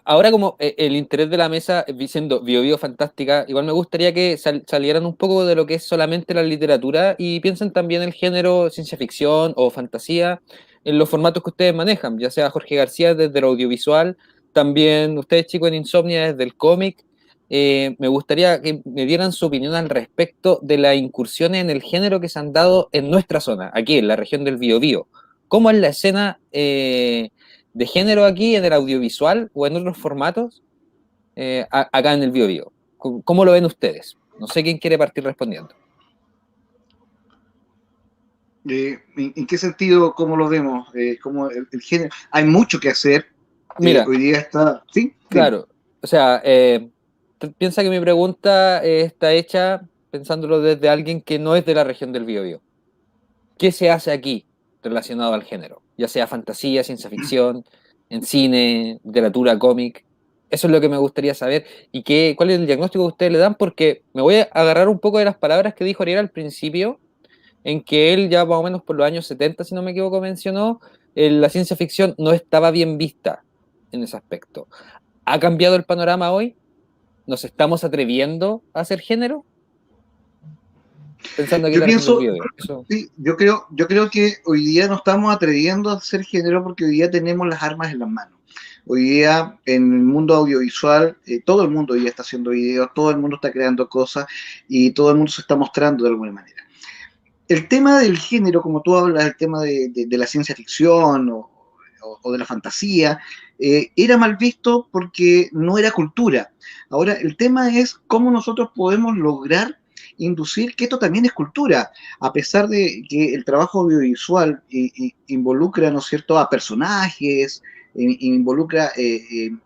Ahora como el interés de la mesa, diciendo Bio Fantástica, igual me gustaría que salieran un poco de lo que es solamente la literatura y piensen también el género ciencia ficción o fantasía en los formatos que ustedes manejan, ya sea Jorge García desde el audiovisual, también ustedes chicos en Insomnia desde el cómic. Me gustaría que me dieran su opinión al respecto de las incursiones en el género que se han dado en nuestra zona, aquí en la región del Biobío. ¿Cómo es la escena de género aquí en el audiovisual o en otros formatos acá en el Biobío? ¿Cómo lo ven ustedes? No sé quién quiere partir respondiendo. ¿En qué sentido, cómo lo vemos? ¿Cómo el género? Hay mucho que hacer. Mira, hoy día está... ¿Sí? claro, o sea, piensa que mi pregunta está hecha pensándolo desde alguien que no es de la región del Biobío. ¿Qué se hace aquí relacionado al género? Ya sea fantasía, ciencia ficción, en cine, literatura, cómic. Eso es lo que me gustaría saber. ¿Y cuál es el diagnóstico que ustedes le dan? Porque me voy a agarrar un poco de las palabras que dijo Ariel al principio, en que él ya más o menos por los años 70, si no me equivoco, mencionó, la ciencia ficción no estaba bien vista en ese aspecto. ¿Ha cambiado el panorama hoy? ¿Nos estamos atreviendo a hacer género? Pensando que Yo pienso, sí, yo creo que hoy día no estamos atreviendo a hacer género porque hoy día tenemos las armas en las manos. Hoy día en el mundo audiovisual, todo el mundo hoy día está haciendo videos, todo el mundo está creando cosas y todo el mundo se está mostrando de alguna manera. El tema del género, como tú hablas, el tema de la ciencia ficción o de la fantasía, era mal visto porque no era cultura. Ahora, el tema es cómo nosotros podemos lograr inducir que esto también es cultura, a pesar de que el trabajo audiovisual involucra, ¿no es cierto?, a personajes, involucra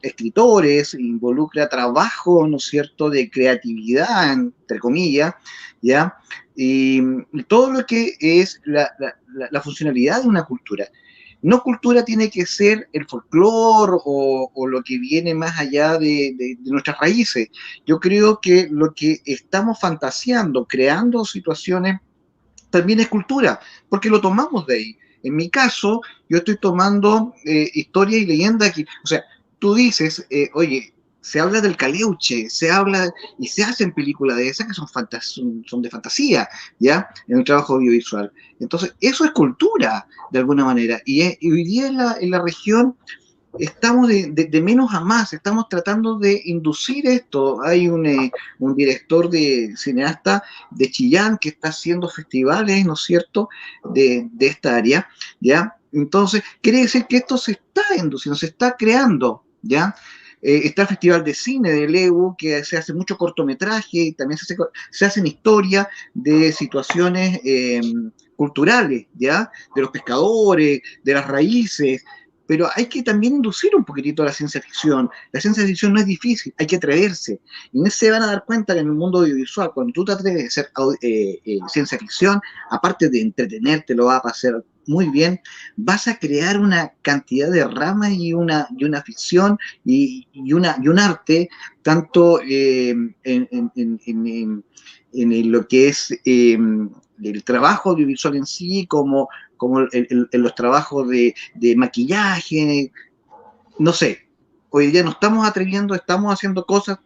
escritores, involucra trabajo, ¿no es cierto?, de creatividad, entre comillas, ¿ya? Y todo lo que es la funcionalidad de una cultura. No cultura tiene que ser el folclore o lo que viene más allá de nuestras raíces. Yo creo que lo que estamos fantaseando, creando situaciones, también es cultura, porque lo tomamos de ahí. En mi caso, yo estoy tomando historia y leyenda que, o sea, tú dices, oye, se habla del Caleuche, se habla y se hacen películas de esas que son de fantasía, ¿ya? En el trabajo audiovisual. Entonces, eso es cultura, de alguna manera. Y hoy día en la región estamos de menos a más, estamos tratando de inducir esto. Hay un director de cineasta de Chillán que está haciendo festivales, ¿no es cierto?, de esta área, ¿ya? Entonces, quiere decir que esto se está induciendo, se está creando, ¿ya? Está el Festival de Cine de Leu, que se hace mucho cortometraje y también se hacen historias de situaciones culturales, ¿ya? De los pescadores, de las raíces, pero hay que también inducir un poquitito a la ciencia ficción. La ciencia ficción no es difícil, hay que atreverse. Y en eso se van a dar cuenta que en el mundo audiovisual, cuando tú te atreves a hacer ciencia ficción, aparte de entretenerte, lo vas a pasar muy bien, vas a crear una cantidad de ramas y una ficción y un arte, tanto en lo que es el trabajo audiovisual en sí, como en los trabajos de maquillaje, no sé. Hoy día nos estamos atreviendo, estamos haciendo cosas,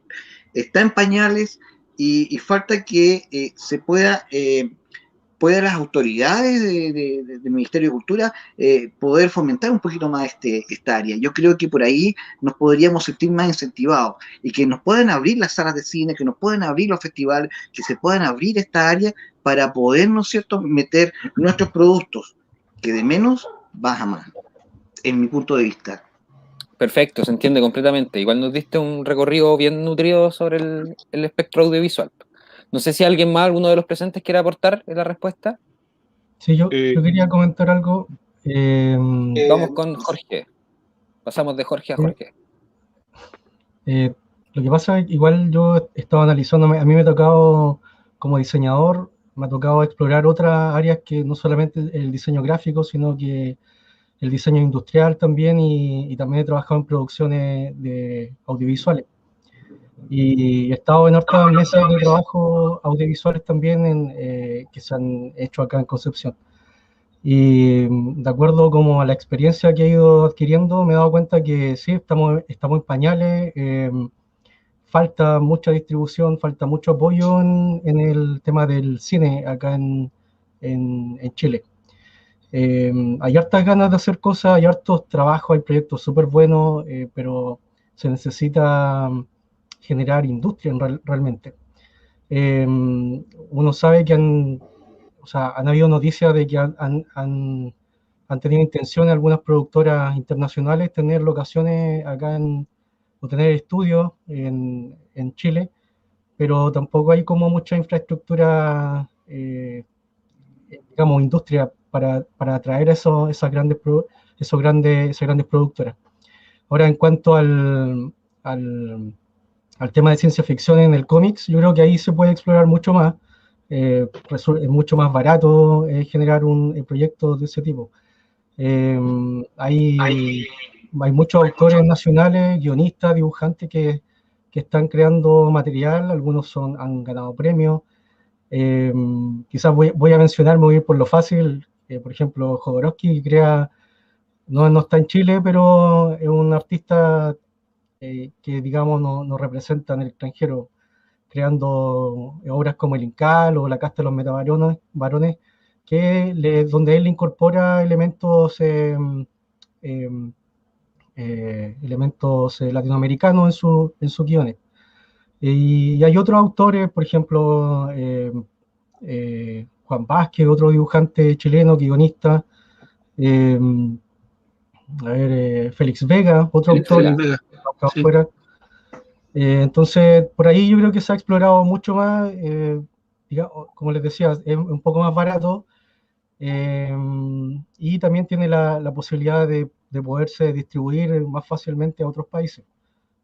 está en pañales y falta que se pueda las autoridades del Ministerio de Cultura poder fomentar un poquito más esta área. Yo creo que por ahí nos podríamos sentir más incentivados y que nos puedan abrir las salas de cine, que nos puedan abrir los festivales, que se puedan abrir esta área para poder, ¿no es cierto?, meter nuestros productos, que de menos baja más, en mi punto de vista. Perfecto, se entiende completamente. Igual nos diste un recorrido bien nutrido sobre el espectro audiovisual. No sé si alguien más, alguno de los presentes, quiere aportar en la respuesta. Sí, yo quería comentar algo. Vamos con Jorge. Pasamos de Jorge a Jorge. Lo que pasa es que igual yo estaba analizando, a mí me ha tocado, como diseñador, me ha tocado explorar otras áreas que no solamente el diseño gráfico, sino que el diseño industrial también, y también he trabajado en producciones de audiovisuales. Y he estado en otras mesas de trabajo audiovisuales también que se han hecho acá en Concepción. Y de acuerdo como a la experiencia que he ido adquiriendo, me he dado cuenta que sí, estamos en pañales, falta mucha distribución, falta mucho apoyo en el tema del cine acá en Chile. Hay hartas ganas de hacer cosas, hay hartos trabajos, hay proyectos súper buenos, pero se necesita generar industria realmente. Uno sabe que han habido noticias de que han tenido intención algunas productoras internacionales tener locaciones acá o tener estudios en Chile, pero tampoco hay como mucha infraestructura, digamos, industria para atraer esas grandes productoras. Ahora, en cuanto al tema de ciencia ficción en el cómics, yo creo que ahí se puede explorar mucho más. Es mucho más barato generar un proyecto de ese tipo. Hay muchos autores nacionales, guionistas, dibujantes que están creando material, algunos han ganado premios. Quizás voy a mencionar, me voy a ir por lo fácil, por ejemplo, Jodorowsky, que no está en Chile, pero es un artista que, digamos, no representa en el extranjero, creando obras como El Incal o La Casta de los Metabarones, donde él incorpora elementos latinoamericanos en sus guiones. Y hay otros autores, por ejemplo, Juan Vázquez, otro dibujante chileno, guionista, Félix Vega, otro autor Sí. afuera. Entonces, por ahí yo creo que se ha explorado mucho más, digamos, como les decía, es un poco más barato, y también tiene la posibilidad de poderse distribuir más fácilmente a otros países.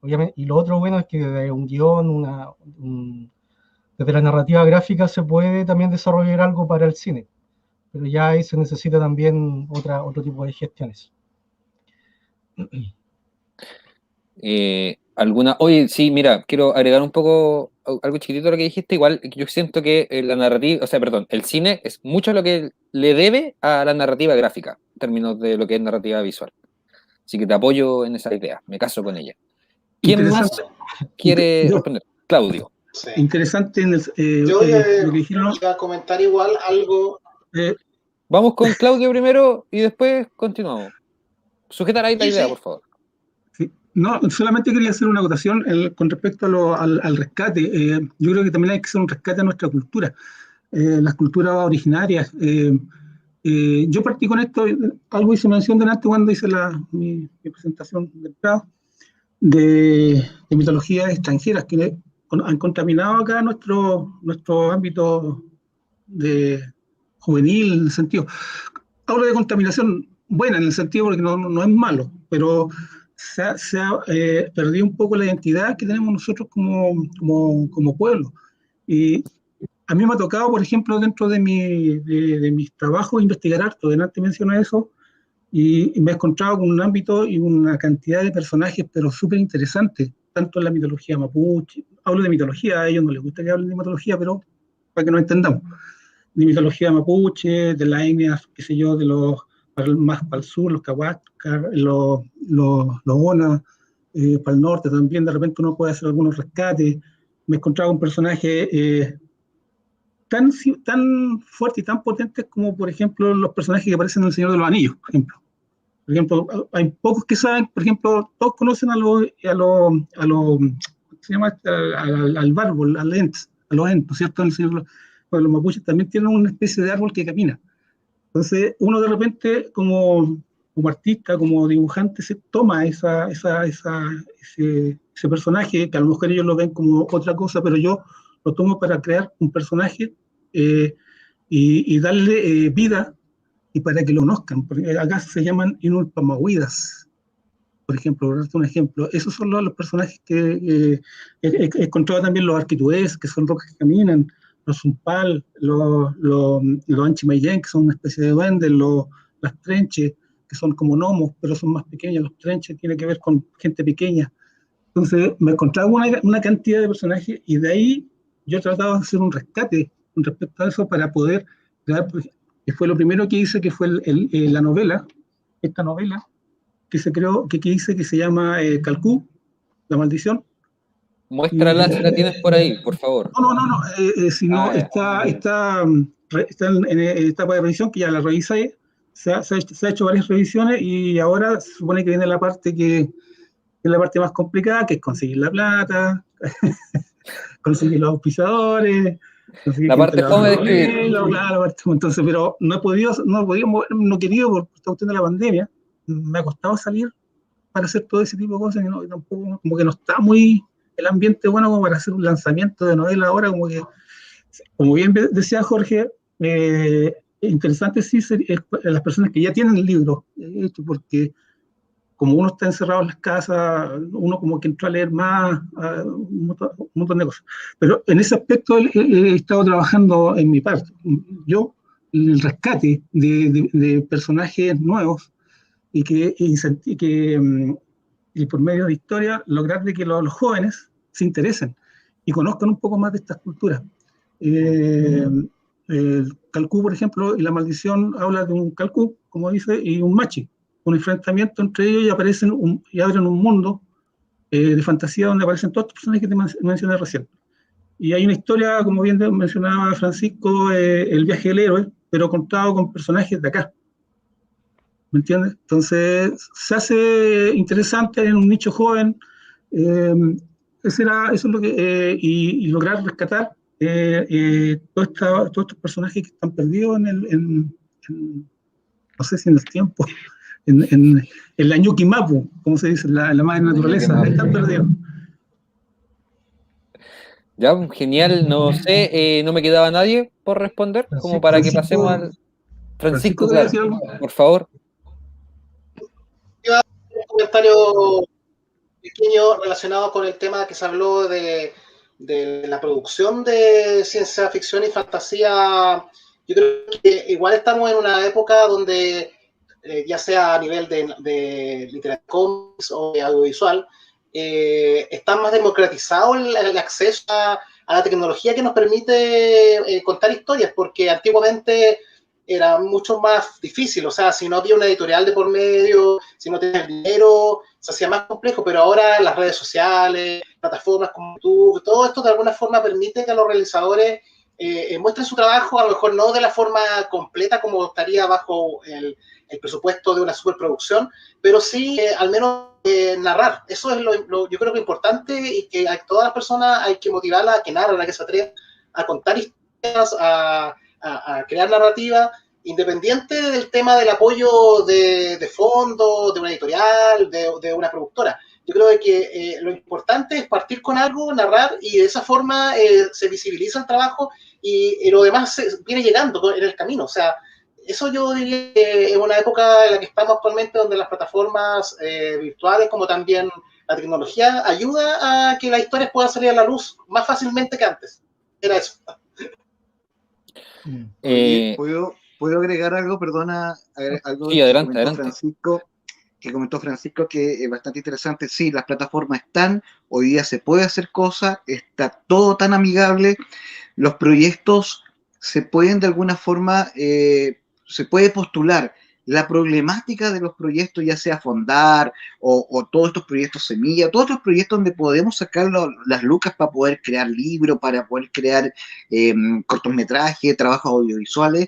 Obviamente, y lo otro bueno es que desde un guión, desde la narrativa gráfica se puede también desarrollar algo para el cine, pero ya ahí se necesita también otro tipo de gestiones. Oye, sí, mira, quiero agregar un poco algo chiquitito a lo que dijiste. Igual yo siento que la narrativa, el cine es mucho lo que le debe a la narrativa gráfica, en términos de lo que es narrativa visual. Así que te apoyo en esa idea, me caso con ella. ¿Quién más quiere responder? Claudio. Sí. Interesante en Yo lo que dijeron. iba a comentar igual algo. Vamos con Claudio primero y después continuamos. Sujetar ahí la idea, por favor. Sí. No, solamente quería hacer una acotación con respecto al rescate. Yo creo que también hay que hacer un rescate a nuestra cultura, las culturas originarias. Yo partí con esto, algo hice mención delante cuando hice mi presentación de entrada, de mitologías extranjeras que han contaminado acá nuestro ámbito juvenil, en el sentido. Hablo de contaminación buena, en el sentido porque no es malo, pero se ha perdido un poco la identidad que tenemos nosotros como pueblo. Y a mí me ha tocado, por ejemplo, dentro de mis trabajos, investigar harto. Delante mencioné eso, y me he encontrado con un ámbito y una cantidad de personajes, pero súper interesantes, tanto en la mitología mapuche. Hablo de mitología, a ellos no les gusta que hablen de mitología, pero para que nos entendamos. De mitología mapuche, de las etnias, qué sé yo, más para el sur, los cahuascas, los onas, para el norte también, de repente uno puede hacer algunos rescates. Me he encontrado con personajes tan fuertes y tan potentes como, por ejemplo, los personajes que aparecen en El Señor de los Anillos, por ejemplo. Por ejemplo, hay pocos que saben, por ejemplo, todos conocen ¿cómo se llama? Al bárbol, a los ents, ¿cierto? Los mapuches también tienen una especie de árbol que camina. Entonces, uno de repente, como artista, como dibujante, se toma ese personaje, que a lo mejor ellos lo ven como otra cosa, pero yo lo tomo para crear un personaje y darle vida, y para que lo conozcan. Porque acá se llaman Inulpamahuidas, por ejemplo, por darte un ejemplo. Esos son los personajes que he encontrado también, los arquitúes, que son rocas que caminan, los Zumpal, los Anchimayén, que son una especie de duendes, las Trenches, que son como gnomos, pero son más pequeños. Los Trenches tienen que ver con gente pequeña. Entonces me encontraba una cantidad de personajes, y de ahí yo he tratado de hacer un rescate con respecto a eso para poder crear que fue lo primero que hice, que fue la novela, esta novela, que se creó, que hice, que se llama Calcú, La Maldición. Muéstrala si la tienes por ahí, por favor. No, si no, Ya. está en etapa de revisión, que ya la revisé, se ha hecho varias revisiones y ahora se supone que viene la parte que es la parte más complicada, que es conseguir la plata, conseguir los auspiciadores, conseguir La gente parte la fome de escribir. claro, entonces, pero no he podido, no he querido por esta cuestión de la pandemia, me ha costado salir para hacer todo ese tipo de cosas, y tampoco, como que no está muy el ambiente bueno como para hacer un lanzamiento de novela ahora, como bien decía Jorge, interesante sí es las personas que ya tienen el libro hecho, porque como uno está encerrado en las casas, uno como que entró a leer más, un montón de cosas. Pero en ese aspecto he estado trabajando en mi parte. Yo, el rescate de personajes nuevos y y por medio de historia lograr de que los jóvenes se interesen y conozcan un poco más de estas culturas. El Calcú, por ejemplo, y La Maldición habla de un Calcú, como dice, y un machi, un enfrentamiento entre ellos y abren un mundo de fantasía donde aparecen todas las personas que te mencioné recién. Y hay una historia, como bien mencionaba Francisco, el viaje del héroe, pero contado con personajes de acá. ¿Me entiendes? Entonces se hace interesante en un nicho joven. Eso es lo que, y lograr rescatar todos estos personajes que están perdidos no sé si en el tiempo, en la Ñuki Mapu, como se dice, en la madre naturaleza, ahí están perdidos. Ya, genial, no sé, no me quedaba nadie por responder, como para que pasemos al... Francisco, claro, por favor. Un comentario pequeño relacionado con el tema que se habló de la producción de ciencia ficción y fantasía. Yo creo que igual estamos en una época donde, ya sea a nivel de literatura cómics o de audiovisual, está más democratizado el acceso a la tecnología que nos permite contar historias, porque antiguamente era mucho más difícil, o sea, si no había una editorial de por medio, si no tenías dinero, se hacía más complejo, pero ahora las redes sociales, plataformas como YouTube, todo esto de alguna forma permite que los realizadores muestren su trabajo, a lo mejor no de la forma completa como estaría bajo el presupuesto de una superproducción, pero sí al menos narrar. Eso es yo creo que importante, y que a todas las personas hay que motivarlas a que narren, a que se atrevan a contar historias, a crear narrativa, independiente del tema del apoyo de fondo, de una editorial, de una productora. Yo creo que lo importante es partir con algo, narrar, y de esa forma se visibiliza el trabajo y lo demás viene llegando en el camino. O sea, eso yo diría que es una época en la que estamos actualmente, donde las plataformas virtuales, como también la tecnología, ayuda a que las historias puedan salir a la luz más fácilmente que antes. Era eso. ¿Puedo agregar algo? Perdona, algo sí, adelante. Que comentó Francisco, que es bastante interesante. Sí, las plataformas están, hoy día se puede hacer cosas, está todo tan amigable, los proyectos se pueden de alguna forma, se puede postular. La problemática de los proyectos, ya sea Fondar o todos estos proyectos Semilla, todos estos proyectos donde podemos sacar las lucas para poder crear libros, para poder crear cortometrajes, trabajos audiovisuales,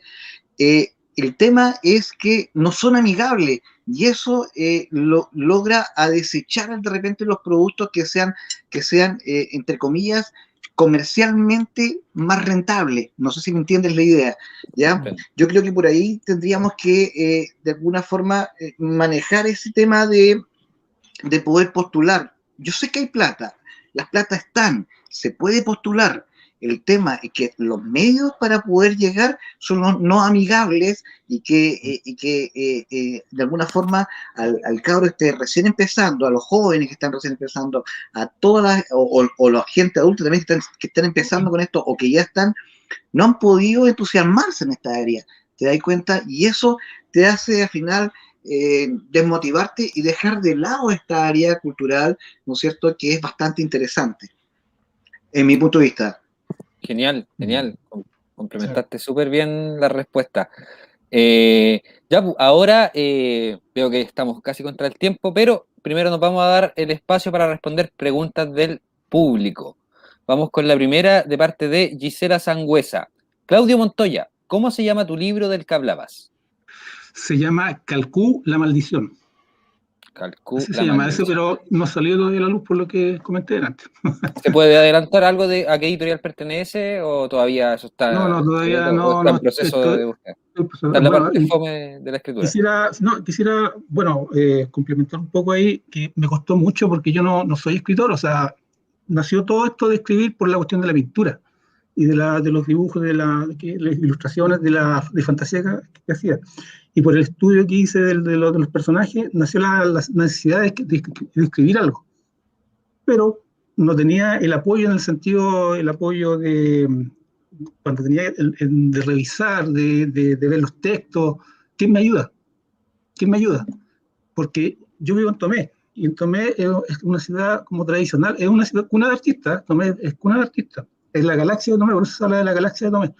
el tema es que no son amigables, y eso logra a desechar de repente los productos que sean entre comillas, comercialmente más rentable. No sé si me entiendes la idea, ¿ya? Yo creo que por ahí tendríamos que, de alguna forma, manejar ese tema de poder postular. Yo sé que hay plata, las plata están, se puede postular. El tema es que los medios para poder llegar son los no amigables, y que de alguna forma al cabro que esté recién empezando, a los jóvenes que están recién empezando, a todas o la gente adulta también que están empezando con esto, o que ya están, no han podido entusiasmarse en esta área. ¿Te das cuenta? Y eso te hace al final desmotivarte y dejar de lado esta área cultural, ¿no es cierto?, que es bastante interesante, en mi punto de vista. Genial. Complementaste súper bien la respuesta. Ya, pues, ahora veo que estamos casi contra el tiempo, pero primero nos vamos a dar el espacio para responder preguntas del público. Vamos con la primera de parte de Gisela Sangüesa. Claudio Montoya, ¿cómo se llama tu libro del que hablabas? Se llama Calcú, la maldición. Calcú, Así la se llama ese, maldición. pero no salió todavía a la luz por lo que comenté antes. ¿Se puede adelantar algo de a qué editorial pertenece o todavía eso está No, todavía secreto, o no, está en no. proceso de búsqueda? Está en la Bueno, parte fome de la escritura. quisiera, bueno, complementar un poco ahí, que me costó mucho porque yo no soy escritor, o sea, nació todo esto de escribir por la cuestión de la pintura y de los dibujos, las ilustraciones de fantasía que hacía. Y por el estudio que hice de los personajes, nació la necesidad de escribir algo. Pero no tenía el apoyo en el sentido, el apoyo de, cuando tenía de revisar, de ver los textos. ¿Quién me ayuda? ¿Quién me ayuda? Porque yo vivo en Tomé, y en Tomé es una ciudad como tradicional, es una ciudad cuna de artistas. Tomé es cuna de artistas, es la galaxia de Tomé, por eso se habla de la galaxia de Tomé,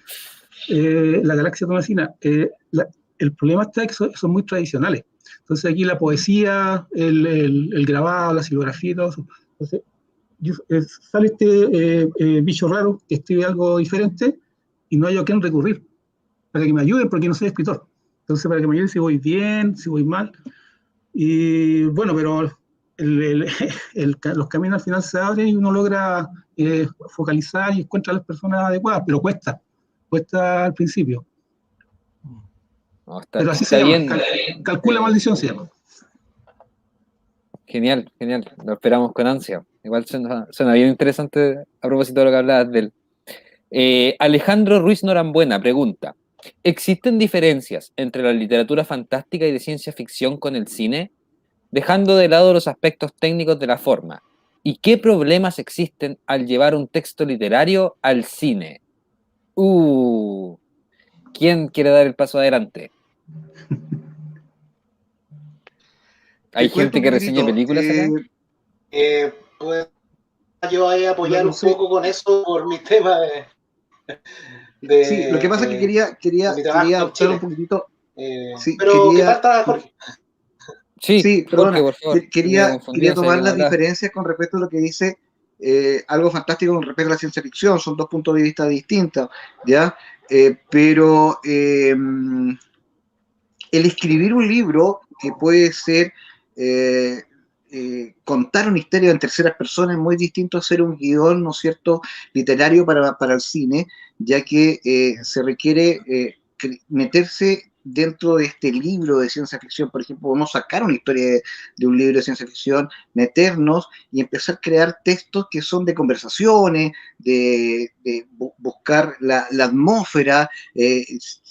la galaxia tomecina. El problema está que son muy tradicionales. Entonces aquí la poesía, el grabado, la silografía y todo eso. Entonces, sale este bicho raro que escribe algo diferente y no hay a quién recurrir para que me ayuden porque no soy escritor. Entonces, para que me ayuden si voy bien, si voy mal. Y bueno, pero los caminos al final se abren y uno logra focalizar y encuentra a las personas adecuadas, pero cuesta al principio. No, Pero así está se bien. llama, Calcula maldición se llama. Genial, genial. Lo esperamos con ansia. Igual suena bien interesante a propósito de lo que hablabas de él. Alejandro Ruiz Norambuena pregunta: ¿existen diferencias entre la literatura fantástica y de ciencia ficción con el cine? Dejando de lado los aspectos técnicos de la forma. ¿Y qué problemas existen al llevar un texto literario al cine? ¿Quién quiere dar el paso adelante? ¿Hay gente que reseña películas acá? Pues yo voy a apoyar No un sé. poco con eso por mi tema Sí, lo que pasa es que quería mi trabajo en optar Chile. un poquitito. Sí, Pero que parta Jorge. Sí, perdona, Jorge, por favor. quería tomar las diferencias con respecto a lo que dice algo fantástico con respecto a la ciencia ficción. Son dos puntos de vista distintos, ¿ya? Pero el escribir un libro que puede ser contar una historia en terceras personas es muy distinto a hacer un guión, ¿no es cierto?, literario para el cine, ya que se requiere meterse dentro de este libro de ciencia ficción. Por ejemplo, podemos sacar una historia de un libro de ciencia ficción, meternos y empezar a crear textos que son de conversaciones, de buscar la atmósfera,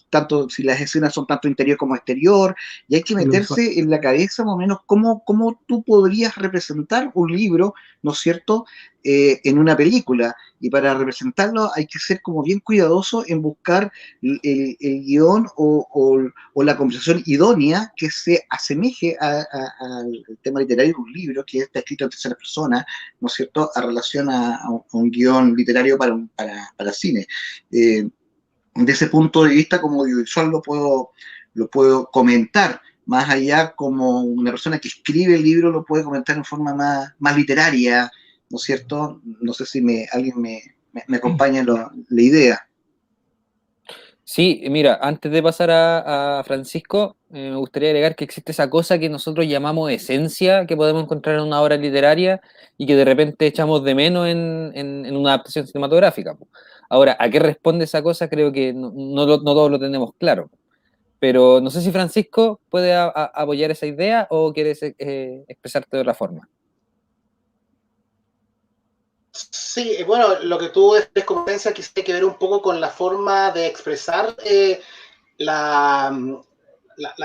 tanto si las escenas son tanto interior como exterior, y hay que meterse en la cabeza más o menos cómo tú podrías representar un libro, ¿no es cierto?, en una película. Y para representarlo hay que ser como bien cuidadoso en buscar el guión o la conversación idónea que se asemeje al tema literario de un libro que está escrito en tercera persona, ¿no es cierto?, a relación a un guión literario para cine. De ese punto de vista, como audiovisual, lo puedo comentar. Más allá, como una persona que escribe el libro, lo puede comentar en forma más literaria, ¿no es cierto? No sé si alguien me acompaña la idea. Sí, mira, antes de pasar a Francisco, me gustaría agregar que existe esa cosa que nosotros llamamos esencia, que podemos encontrar en una obra literaria y que de repente echamos de menos en una adaptación cinematográfica. Ahora, ¿a qué responde esa cosa? Creo que no todos lo tenemos claro. Pero no sé si Francisco puede apoyar esa idea o quieres expresarte de otra forma. Sí, bueno, lo que tú es competencia que tiene que ver un poco con la forma de expresar las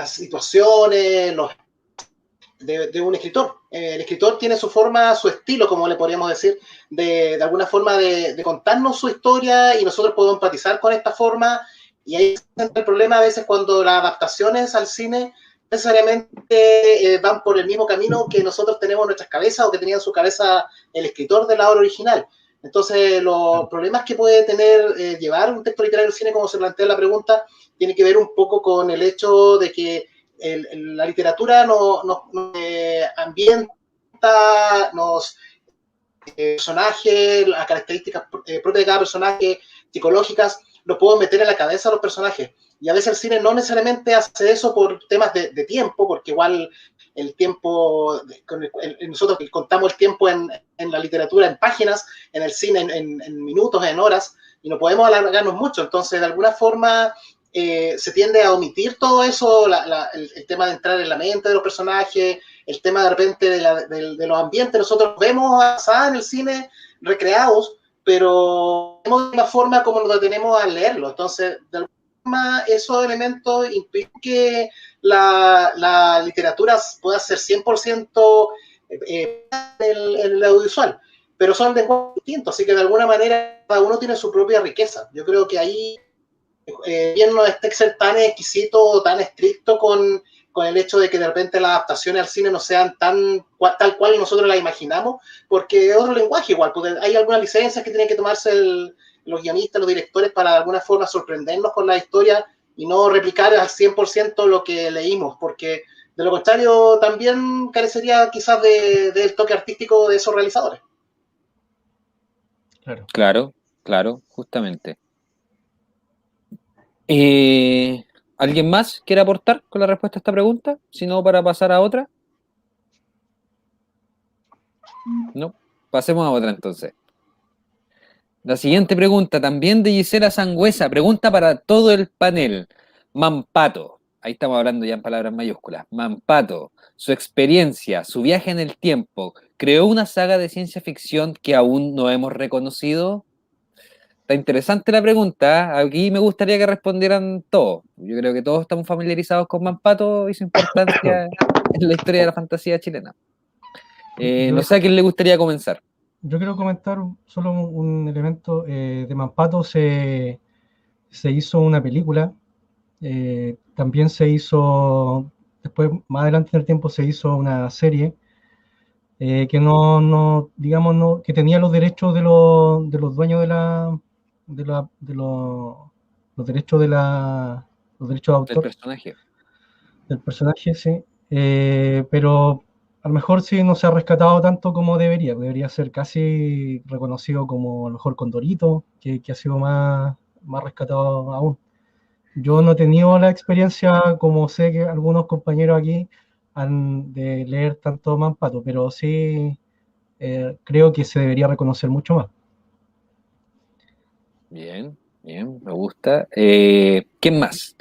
situaciones, de un escritor. El escritor tiene su forma, su estilo, como le podríamos decir, de alguna forma de contarnos su historia y nosotros podemos empatizar con esta forma. Y ahí está el problema a veces cuando las adaptaciones al cine necesariamente van por el mismo camino que nosotros tenemos en nuestras cabezas o que tenía en su cabeza el escritor de la obra original. Entonces, los problemas que puede tener llevar un texto literario al cine, como se plantea en la pregunta, tiene que ver un poco con el hecho de que la literatura nos ambienta, nos personajes, las características propias de cada personaje, psicológicas, lo puedo meter en la cabeza a los personajes. Y a veces el cine no necesariamente hace eso por temas de tiempo, porque igual el tiempo, nosotros contamos el tiempo en la literatura en páginas, en el cine en minutos, en horas, y no podemos alargarnos mucho. Entonces, de alguna forma, se tiende a omitir todo eso, el tema de entrar en la mente de los personajes, el tema de repente de los ambientes. Nosotros vemos a en el cine recreados, pero vemos de la forma como nos detenemos a leerlo. Entonces, de alguna forma, esos elementos impiden que la literatura pueda ser 100% en el audiovisual, pero son lenguajes distintos, así que de alguna manera cada uno tiene su propia riqueza. Yo creo que ahí bien no es que ser tan exquisito o tan estricto con el hecho de que de repente las adaptaciones al cine no sean tal cual nosotros las imaginamos, porque es otro lenguaje igual, porque hay algunas licencias que tienen que tomarse los guionistas, los directores, para de alguna forma sorprendernos con la historia y no replicar al 100% lo que leímos, porque de lo contrario también carecería quizás del toque artístico de esos realizadores. Claro, justamente. ¿Alguien más quiere aportar con la respuesta a esta pregunta? Si no, para pasar a otra. No, pasemos a otra entonces. La siguiente pregunta, también de Gisela Sangüesa, pregunta para todo el panel. Mampato, ahí estamos hablando ya en palabras mayúsculas. Mampato, su experiencia, su viaje en el tiempo, ¿creó una saga de ciencia ficción que aún no hemos reconocido? Está interesante la pregunta. Aquí me gustaría que respondieran todos. Yo creo que todos estamos familiarizados con Mampato y su importancia en la historia de la fantasía chilena. No sé a quién le gustaría comenzar. Yo quiero comentar solo un elemento. De Mampato se hizo una película. También se hizo, después, más adelante en el tiempo, se hizo una serie que que tenía los derechos de los dueños los derechos de autor del personaje, sí, pero a lo mejor sí no se ha rescatado tanto como debería ser casi reconocido como a lo mejor Condorito, que ha sido más rescatado aún. Yo no he tenido la experiencia, como sé que algunos compañeros aquí han de leer tanto Mampato, pero sí creo que se debería reconocer mucho más. Bien, me gusta. ¿Quién más?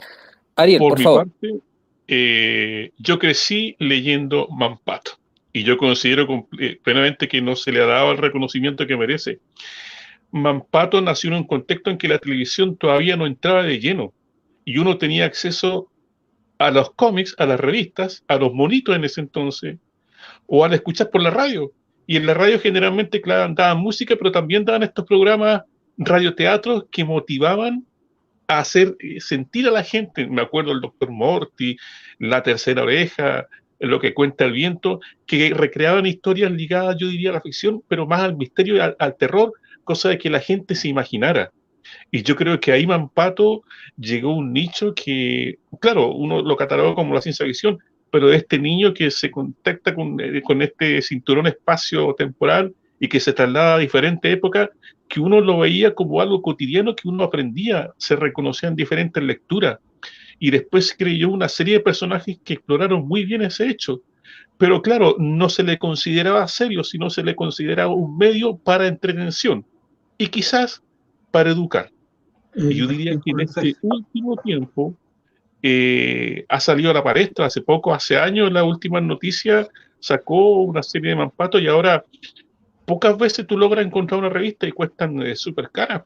Ariel, por favor. Por mi parte, yo crecí leyendo Mampato y yo considero plenamente que no se le ha dado el reconocimiento que merece. Mampato nació en un contexto en que la televisión todavía no entraba de lleno y uno tenía acceso a los cómics, a las revistas, a los monitos en ese entonces, o al escuchar por la radio. Y en la radio generalmente, claro, daban música, pero también daban estos programas radioteatros que motivaban a hacer sentir a la gente. Me acuerdo el Dr. Morty, La Tercera Oreja, Lo que cuenta el viento, que recreaban historias ligadas, yo diría, a la ficción, pero más al misterio y al terror, cosa de que la gente se imaginara. Y yo creo que ahí Mampato llegó a un nicho que, claro, uno lo catalogó como la ciencia ficción, pero este niño que se contacta con este cinturón espacio-temporal y que se traslada a diferentes épocas, que uno lo veía como algo cotidiano, que uno aprendía, se reconocía en diferentes lecturas. Y después creyó una serie de personajes que exploraron muy bien ese hecho. Pero claro, no se le consideraba serio, sino se le consideraba un medio para entretención y quizás para educar. Y yo diría que en este último tiempo ha salido a la palestra, hace años, la última noticia sacó una serie de Mampato y ahora pocas veces tú logras encontrar una revista y cuestan súper caras.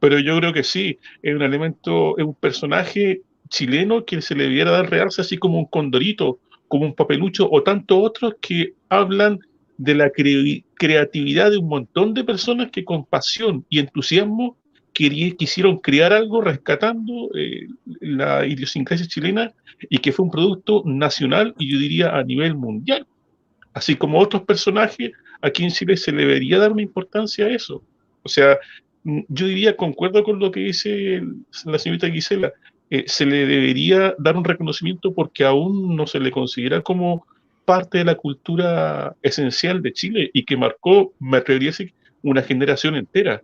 Pero yo creo que sí, es un elemento, es un personaje chileno que se le debiera dar realce, así como un Condorito, como un Papelucho o tantos otros que hablan de la creatividad de un montón de personas que con pasión y entusiasmo quisieron crear algo rescatando la idiosincrasia chilena y que fue un producto nacional y yo diría a nivel mundial. Así como otros personajes, aquí en Chile se le debería dar una importancia a eso. O sea, yo diría, concuerdo con lo que dice la señorita Gisela, se le debería dar un reconocimiento porque aún no se le considera como parte de la cultura esencial de Chile y que marcó, me atrevería a decir, una generación entera,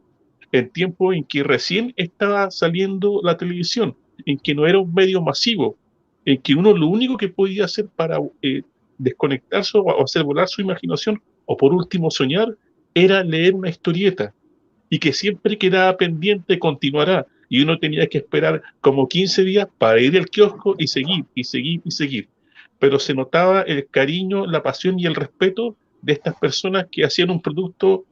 en tiempo en que recién estaba saliendo la televisión, en que no era un medio masivo, en que uno lo único que podía hacer para desconectarse o hacer volar su imaginación, o por último soñar, era leer una historieta, y que siempre quedaba pendiente, continuará, y uno tenía que esperar como 15 días para ir al kiosco y seguir, y seguir, y seguir. Pero se notaba el cariño, la pasión y el respeto de estas personas que hacían un producto,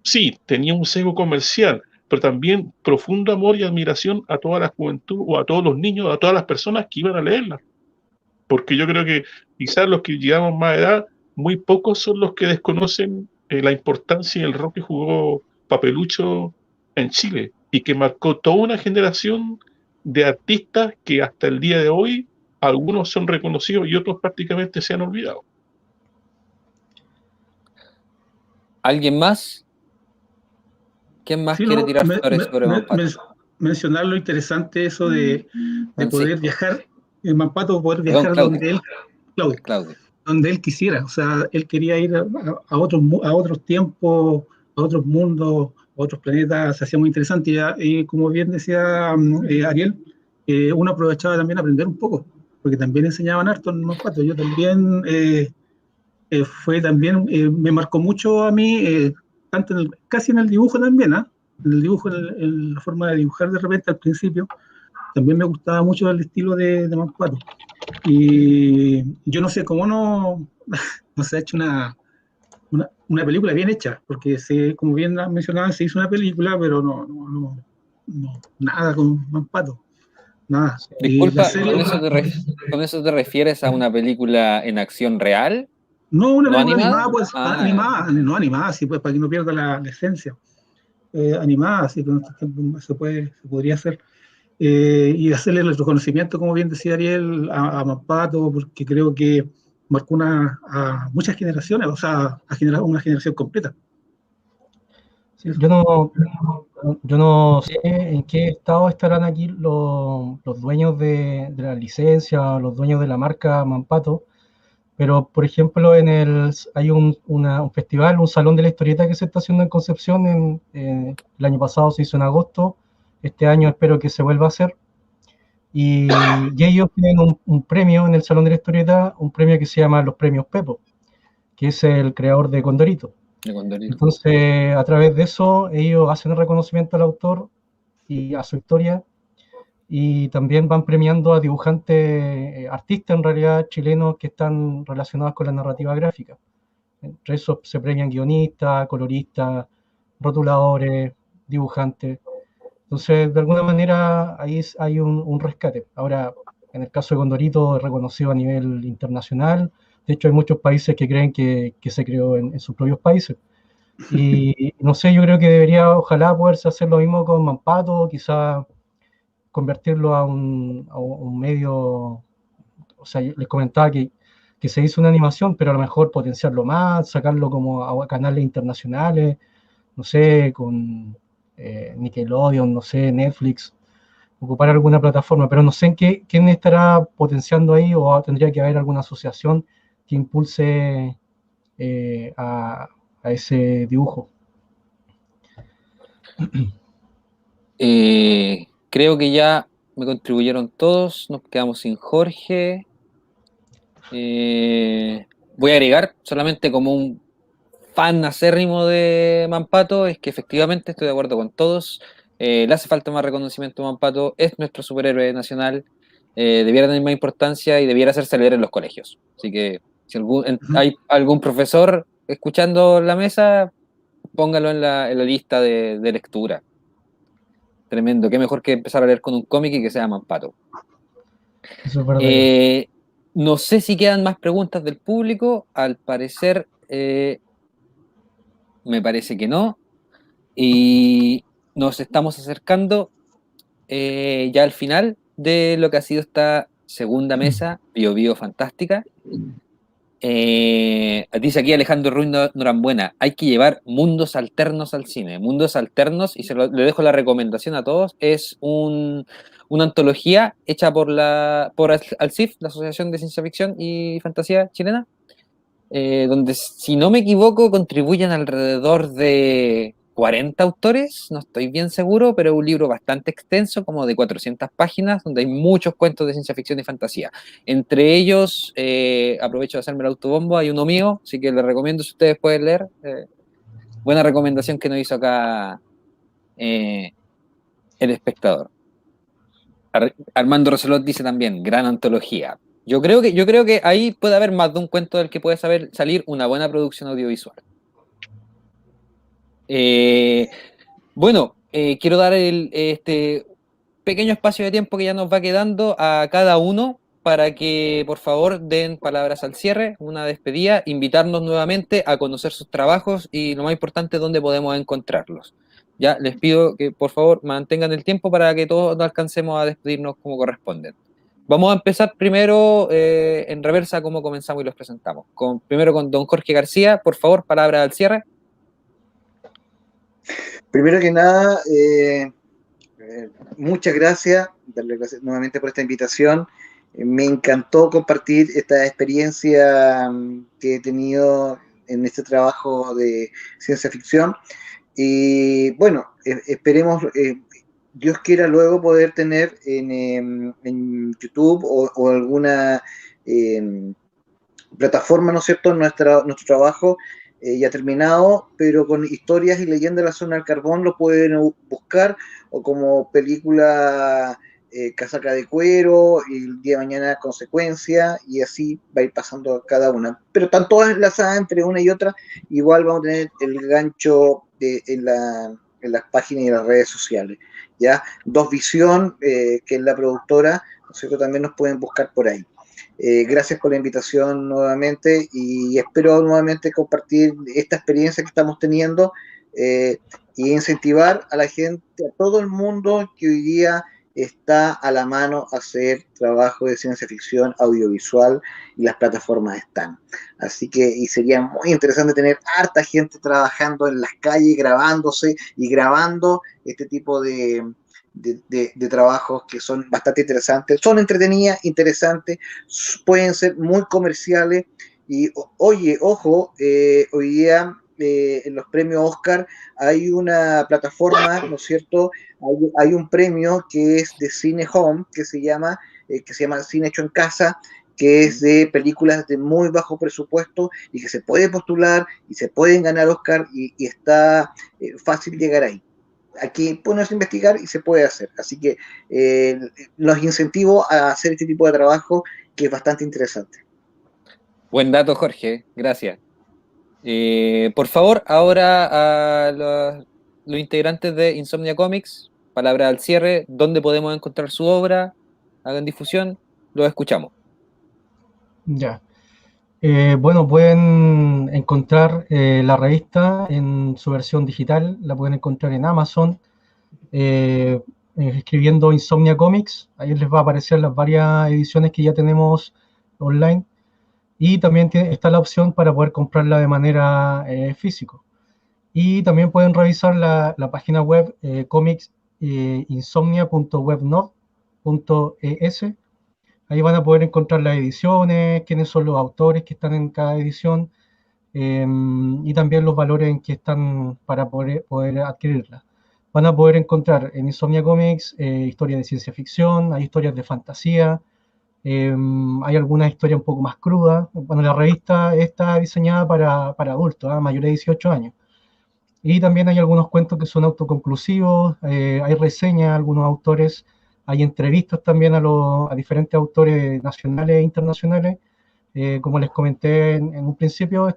sí, tenía un sesgo comercial, pero también profundo amor y admiración a toda la juventud o a todos los niños, a todas las personas que iban a leerla. Porque yo creo que quizás los que llegamos más edad, muy pocos son los que desconocen la importancia y el rol que jugó Papelucho en Chile y que marcó toda una generación de artistas que hasta el día de hoy algunos son reconocidos y otros prácticamente se han olvidado. ¿Alguien más? ¿Quién más quiere tirar flores sobre Mampato? Mencionar lo interesante eso de poder viajar, en Mampato poder Perdón, viajar Claudio. Claudio, donde él quisiera. O sea, él quería ir a otros tiempos, a otros mundos, a otros planetas, se hacía muy interesante. Y como bien decía Ariel, uno aprovechaba también a aprender un poco, porque también enseñaban harto en Mampato. Yo también, me marcó mucho a mí, tanto casi en el dibujo también, ¿eh? En el dibujo, en la forma de dibujar de repente al principio, también me gustaba mucho el estilo de Mampato. Y yo no sé cómo no se ha hecho una película bien hecha, porque como bien mencionaban, se hizo una película, pero no nada con Mampato, nada. Disculpa, ¿con eso te refieres a una película en acción real? No, una película animada? animada, pues, animada, sí, pues, para que no pierda la esencia. Animada, así que en estos tiempos se podría hacer. Y hacerle el reconocimiento, como bien decía Ariel, a Mampato, porque creo que marcó a muchas generaciones, o sea, una generación completa. Sí, yo no sé en qué estado estarán aquí los dueños de la licencia, los dueños de la marca Mampato, pero por ejemplo hay un festival, un salón de la historieta que se está haciendo en Concepción, el año pasado se hizo en agosto, este año espero que se vuelva a hacer, y ellos tienen un premio en el salón de la historieta, un premio que se llama los premios Pepo, que es el creador de Condorito. Entonces, a través de eso, ellos hacen el reconocimiento al autor y a su historia, y también van premiando a dibujantes, artistas en realidad chilenos que están relacionados con la narrativa gráfica. Entre esos se premian guionistas, coloristas, rotuladores, dibujantes. Entonces, de alguna manera, ahí hay un rescate. Ahora, en el caso de Condorito, es reconocido a nivel internacional. De hecho, hay muchos países que creen que se creó en sus propios países. Y no sé, yo creo que debería, ojalá, poderse hacer lo mismo con Mampato, quizá convertirlo a un medio. O sea, les comentaba que se hizo una animación, pero a lo mejor potenciarlo más, sacarlo como a canales internacionales, no sé, con Nickelodeon, no sé, Netflix, ocupar alguna plataforma, pero no sé quién estará potenciando ahí, o tendría que haber alguna asociación que impulse a ese dibujo. Creo que ya me contribuyeron todos, nos quedamos sin Jorge. Voy a agregar solamente como un fan acérrimo de Mampato, es que efectivamente estoy de acuerdo con todos. Le hace falta más reconocimiento a Mampato, es nuestro superhéroe nacional, debiera tener más importancia y debiera hacerse leer en los colegios. Así que si hay algún profesor escuchando la mesa, póngalo en la lista de lectura. Tremendo, qué mejor que empezar a leer con un cómic y que sea Mampato. Eso es verdad. No sé si quedan más preguntas del público, al parecer me parece que no, y nos estamos acercando ya al final de lo que ha sido esta segunda mesa Bio Bio Fantástica. Dice aquí Alejandro Ruiz Norambuena, hay que llevar mundos alternos al cine. Mundos alternos, y le dejo la recomendación a todos, es un una antología hecha por ALCIF, la Asociación de Ciencia Ficción y Fantasía Chilena, donde, si no me equivoco, contribuyen alrededor de 40 autores, no estoy bien seguro, pero es un libro bastante extenso, como de 400 páginas, donde hay muchos cuentos de ciencia ficción y fantasía. Entre ellos, aprovecho de hacerme el autobombo, hay uno mío, así que les recomiendo, si ustedes pueden leer. Buena recomendación que nos hizo acá el espectador. Armando Roselot dice también, gran antología. Yo creo que ahí puede haber más de un cuento del que puede salir una buena producción audiovisual. Bueno, quiero dar este pequeño espacio de tiempo que ya nos va quedando a cada uno para que por favor den palabras al cierre, una despedida, invitarnos nuevamente a conocer sus trabajos y lo más importante, dónde podemos encontrarlos. Ya les pido que por favor mantengan el tiempo para que todos nos alcancemos a despedirnos como corresponden. Vamos a empezar primero en reversa, como comenzamos y los presentamos. Primero con don Jorge García, por favor, palabras al cierre. Primero que nada, muchas gracias, darle gracias nuevamente por esta invitación. Me encantó compartir esta experiencia que he tenido en este trabajo de ciencia ficción. Y bueno, esperemos, Dios quiera luego poder tener en YouTube o alguna plataforma, ¿no es cierto?, nuestro trabajo ya terminado, pero con historias y leyendas de la zona del carbón lo pueden buscar, o como película Casaca de Cuero, y el día de mañana Consecuencia, y así va a ir pasando cada una. Pero están todas enlazadas entre una y otra, igual vamos a tener el gancho en las páginas y en las redes sociales. ¿Ya? Dos Visión, que es la productora, ¿no es cierto?, también nos pueden buscar por ahí. Gracias por la invitación nuevamente y espero nuevamente compartir esta experiencia que estamos teniendo y incentivar a la gente, a todo el mundo que hoy día está a la mano a hacer trabajo de ciencia ficción audiovisual, y las plataformas están. Así que y sería muy interesante tener harta gente trabajando en las calles, grabándose y grabando este tipo de trabajos que son bastante interesantes, son entretenidas, interesantes, pueden ser muy comerciales. Y oye, ojo, hoy día en los premios Oscar hay una plataforma, ¿no es cierto? Hay un premio que es de Cine Home, que se llama Cine Hecho en Casa, que es de películas de muy bajo presupuesto y que se puede postular y se pueden ganar Oscar, y está fácil llegar ahí. Aquí ponerse a investigar y se puede hacer. Así que los incentivo a hacer este tipo de trabajo, que es bastante interesante. Buen dato, Jorge. Gracias. Por favor, ahora a los integrantes de Insomnia Comics, palabra al cierre, ¿dónde podemos encontrar su obra? Hagan difusión, los escuchamos. Ya. Bueno, pueden encontrar la revista en su versión digital, la pueden encontrar en Amazon, escribiendo Insomnia Comics, ahí les va a aparecer las varias ediciones que ya tenemos online, y también está la opción para poder comprarla de manera física. Y también pueden revisar la página web insomnia.webnode.es. Ahí van a poder encontrar las ediciones, quiénes son los autores que están en cada edición, y también los valores en que están para poder adquirirlas. Van a poder encontrar en Insomnia Comics historias de ciencia ficción, hay historias de fantasía, hay algunas historias un poco más crudas. Bueno, la revista está diseñada para adultos, mayores de 18 años. Y también hay algunos cuentos que son autoconclusivos, hay reseñas a algunos autores, hay entrevistas también a diferentes autores nacionales e internacionales. Como les comenté en un principio,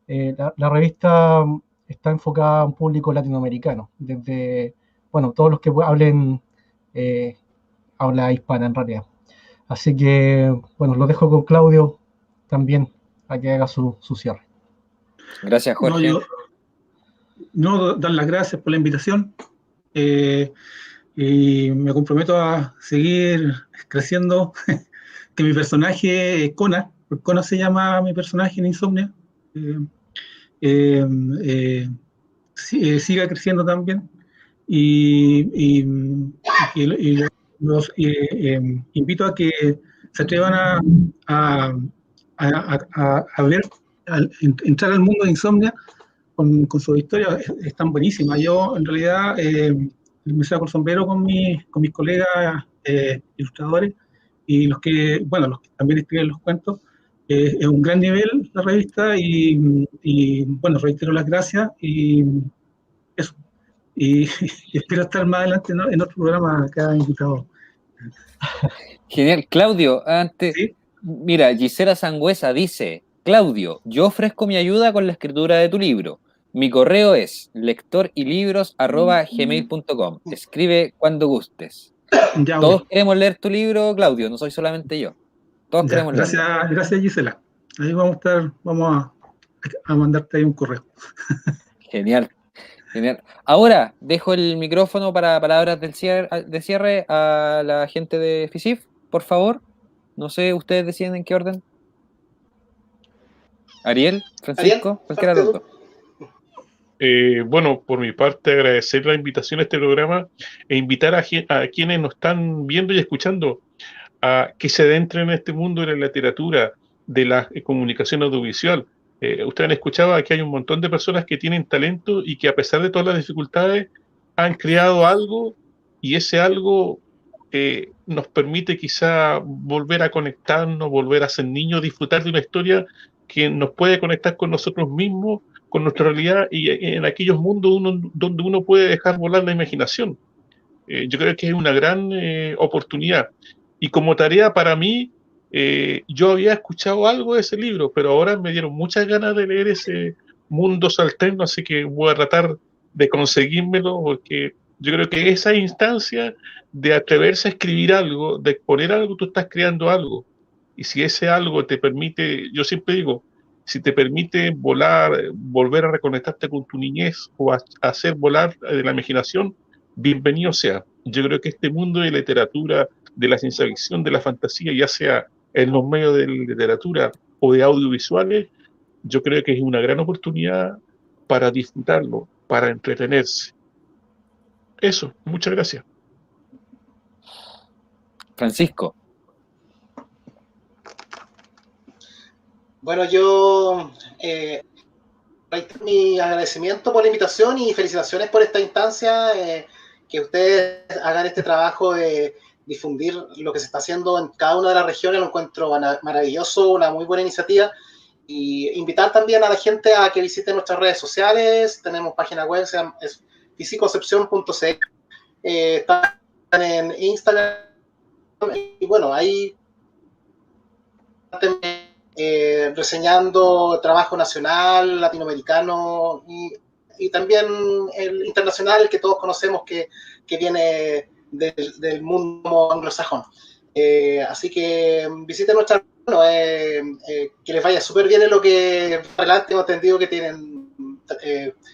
la revista está enfocada a un público latinoamericano, desde, bueno, todos los que hablen habla hispana en realidad. Así que, bueno, lo dejo con Claudio también a que haga su cierre. Gracias, Jorge. Dar las gracias por la invitación, y me comprometo a seguir creciendo, que mi personaje, Kona se llama mi personaje en Insomnia, siga creciendo también, y los invito a que se atrevan a ver, entrar al mundo de Insomnia con su historia. Están buenísimas. Yo, en realidad, me saco el sombrero con mis colegas ilustradores y los que también escriben los cuentos. Es un gran nivel la revista y bueno, reitero las gracias y eso. Y espero estar más adelante en otro programa que ha invitado. Genial. Claudio, antes, ¿Sí? mira, Gisela Sangüesa dice: Claudio, yo ofrezco mi ayuda con la escritura de tu libro. Mi correo es lectorylibros@gmail.com. Escribe cuando gustes. Ya, Todos bueno. queremos leer tu libro, Claudio, no soy solamente yo. Todos Ya, queremos leerlo. gracias Gisela. Ahí vamos a mandarte ahí un correo. Genial, genial. Ahora dejo el micrófono para palabras de cierre a la gente de FISIF, por favor. No sé, ustedes deciden en qué orden. Ariel, Francisco, cualquiera de los dos. Bueno, por mi parte, agradecer la invitación a este programa e invitar a quienes nos están viendo y escuchando a que se adentren en este mundo de la literatura, de la comunicación audiovisual. Ustedes han escuchado que hay un montón de personas que tienen talento y que a pesar de todas las dificultades han creado algo y ese algo nos permite quizá volver a conectarnos, volver a ser niños, disfrutar de una historia que nos puede conectar con nosotros mismos, con nuestra realidad y en aquellos mundos donde uno puede dejar volar la imaginación. Yo creo que es una gran oportunidad. Y como tarea para mí, yo había escuchado algo de ese libro, pero ahora me dieron muchas ganas de leer ese Mundos Alternos, así que voy a tratar de conseguírmelo, porque yo creo que esa instancia de atreverse a escribir algo, de exponer algo, tú estás creando algo. Y si ese algo te permite, yo siempre digo, si te permite volar, volver a reconectarte con tu niñez o hacer volar de la imaginación, bienvenido sea. Yo creo que este mundo de literatura, de la ciencia ficción, de la fantasía, ya sea en los medios de literatura o de audiovisuales, yo creo que es una gran oportunidad para disfrutarlo, para entretenerse. Eso, muchas gracias. Francisco. Bueno, yo reitero mi agradecimiento por la invitación y felicitaciones por esta instancia, que ustedes hagan este trabajo de difundir lo que se está haciendo en cada una de las regiones, lo encuentro maravilloso, una muy buena iniciativa. Y invitar también a la gente a que visite nuestras redes sociales. Tenemos página web, es fisiconcepcion.cl, están en Instagram y bueno, ahí reseñando trabajo nacional, latinoamericano y también el internacional que todos conocemos que viene del mundo anglosajón. Así que visiten nuestra que les vaya súper bien en lo que adelante. Hemos entendido que tienen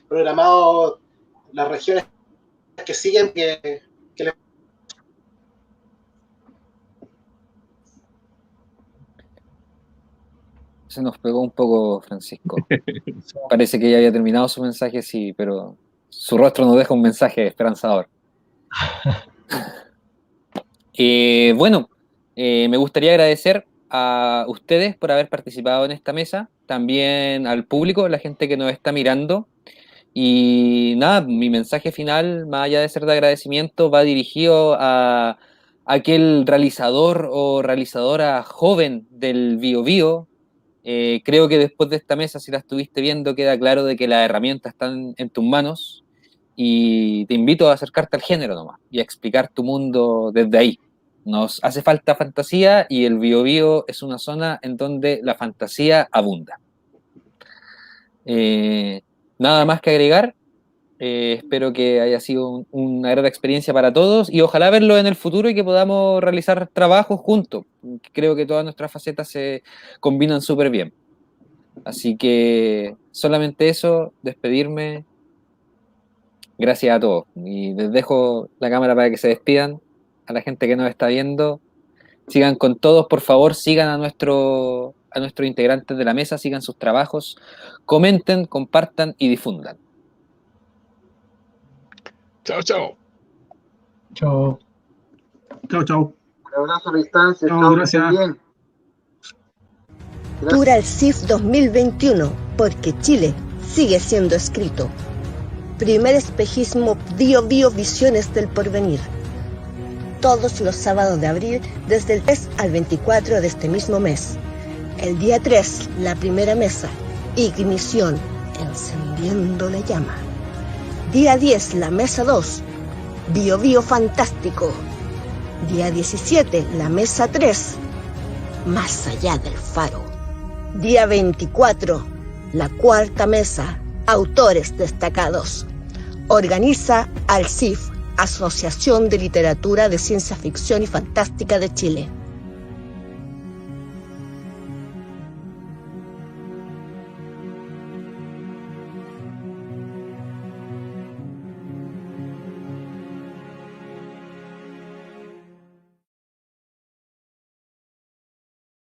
programado las regiones que siguen, que les... Se nos pegó un poco Francisco. Parece que ya había terminado su mensaje, sí, pero su rostro nos deja un mensaje esperanzador. Bueno, me gustaría agradecer a ustedes por haber participado en esta mesa, también al público, la gente que nos está mirando. Y nada, mi mensaje final, más allá de ser de agradecimiento, va dirigido a aquel realizador o realizadora joven del BioBio. Creo que después de esta mesa, si la estuviste viendo, queda claro de que las herramientas están en tus manos y te invito a acercarte al género nomás y a explicar tu mundo desde ahí. Nos hace falta fantasía y el BioBio es una zona en donde la fantasía abunda. Nada más que agregar. Espero que haya sido una gran experiencia para todos y ojalá verlo en el futuro y que podamos realizar trabajos juntos. Creo que todas nuestras facetas se combinan súper bien. Así que solamente eso, despedirme. Gracias a todos. Y les dejo la cámara para que se despidan. A la gente que nos está viendo, sigan con todos, por favor, sigan a nuestros integrantes de la mesa, sigan sus trabajos, comenten, compartan y difundan. Chao, chao. Chao. Chao, chao. Un abrazo a la distancia. Chao, Chao, gracias. que estén bien. Dura el CIF 2021, porque Chile sigue siendo escrito. Primer espejismo Bio Visiones del Porvenir. Todos los sábados de abril, desde el 3 al 24 de este mismo mes. El día 3, la primera mesa. Ignición, encendiendo la llama. Día 10, la mesa 2. Bio Fantástico. Día 17, la mesa 3. Más allá del faro. Día 24, la cuarta mesa, autores destacados. Organiza ALCIF, Asociación de Literatura de Ciencia Ficción y Fantástica de Chile.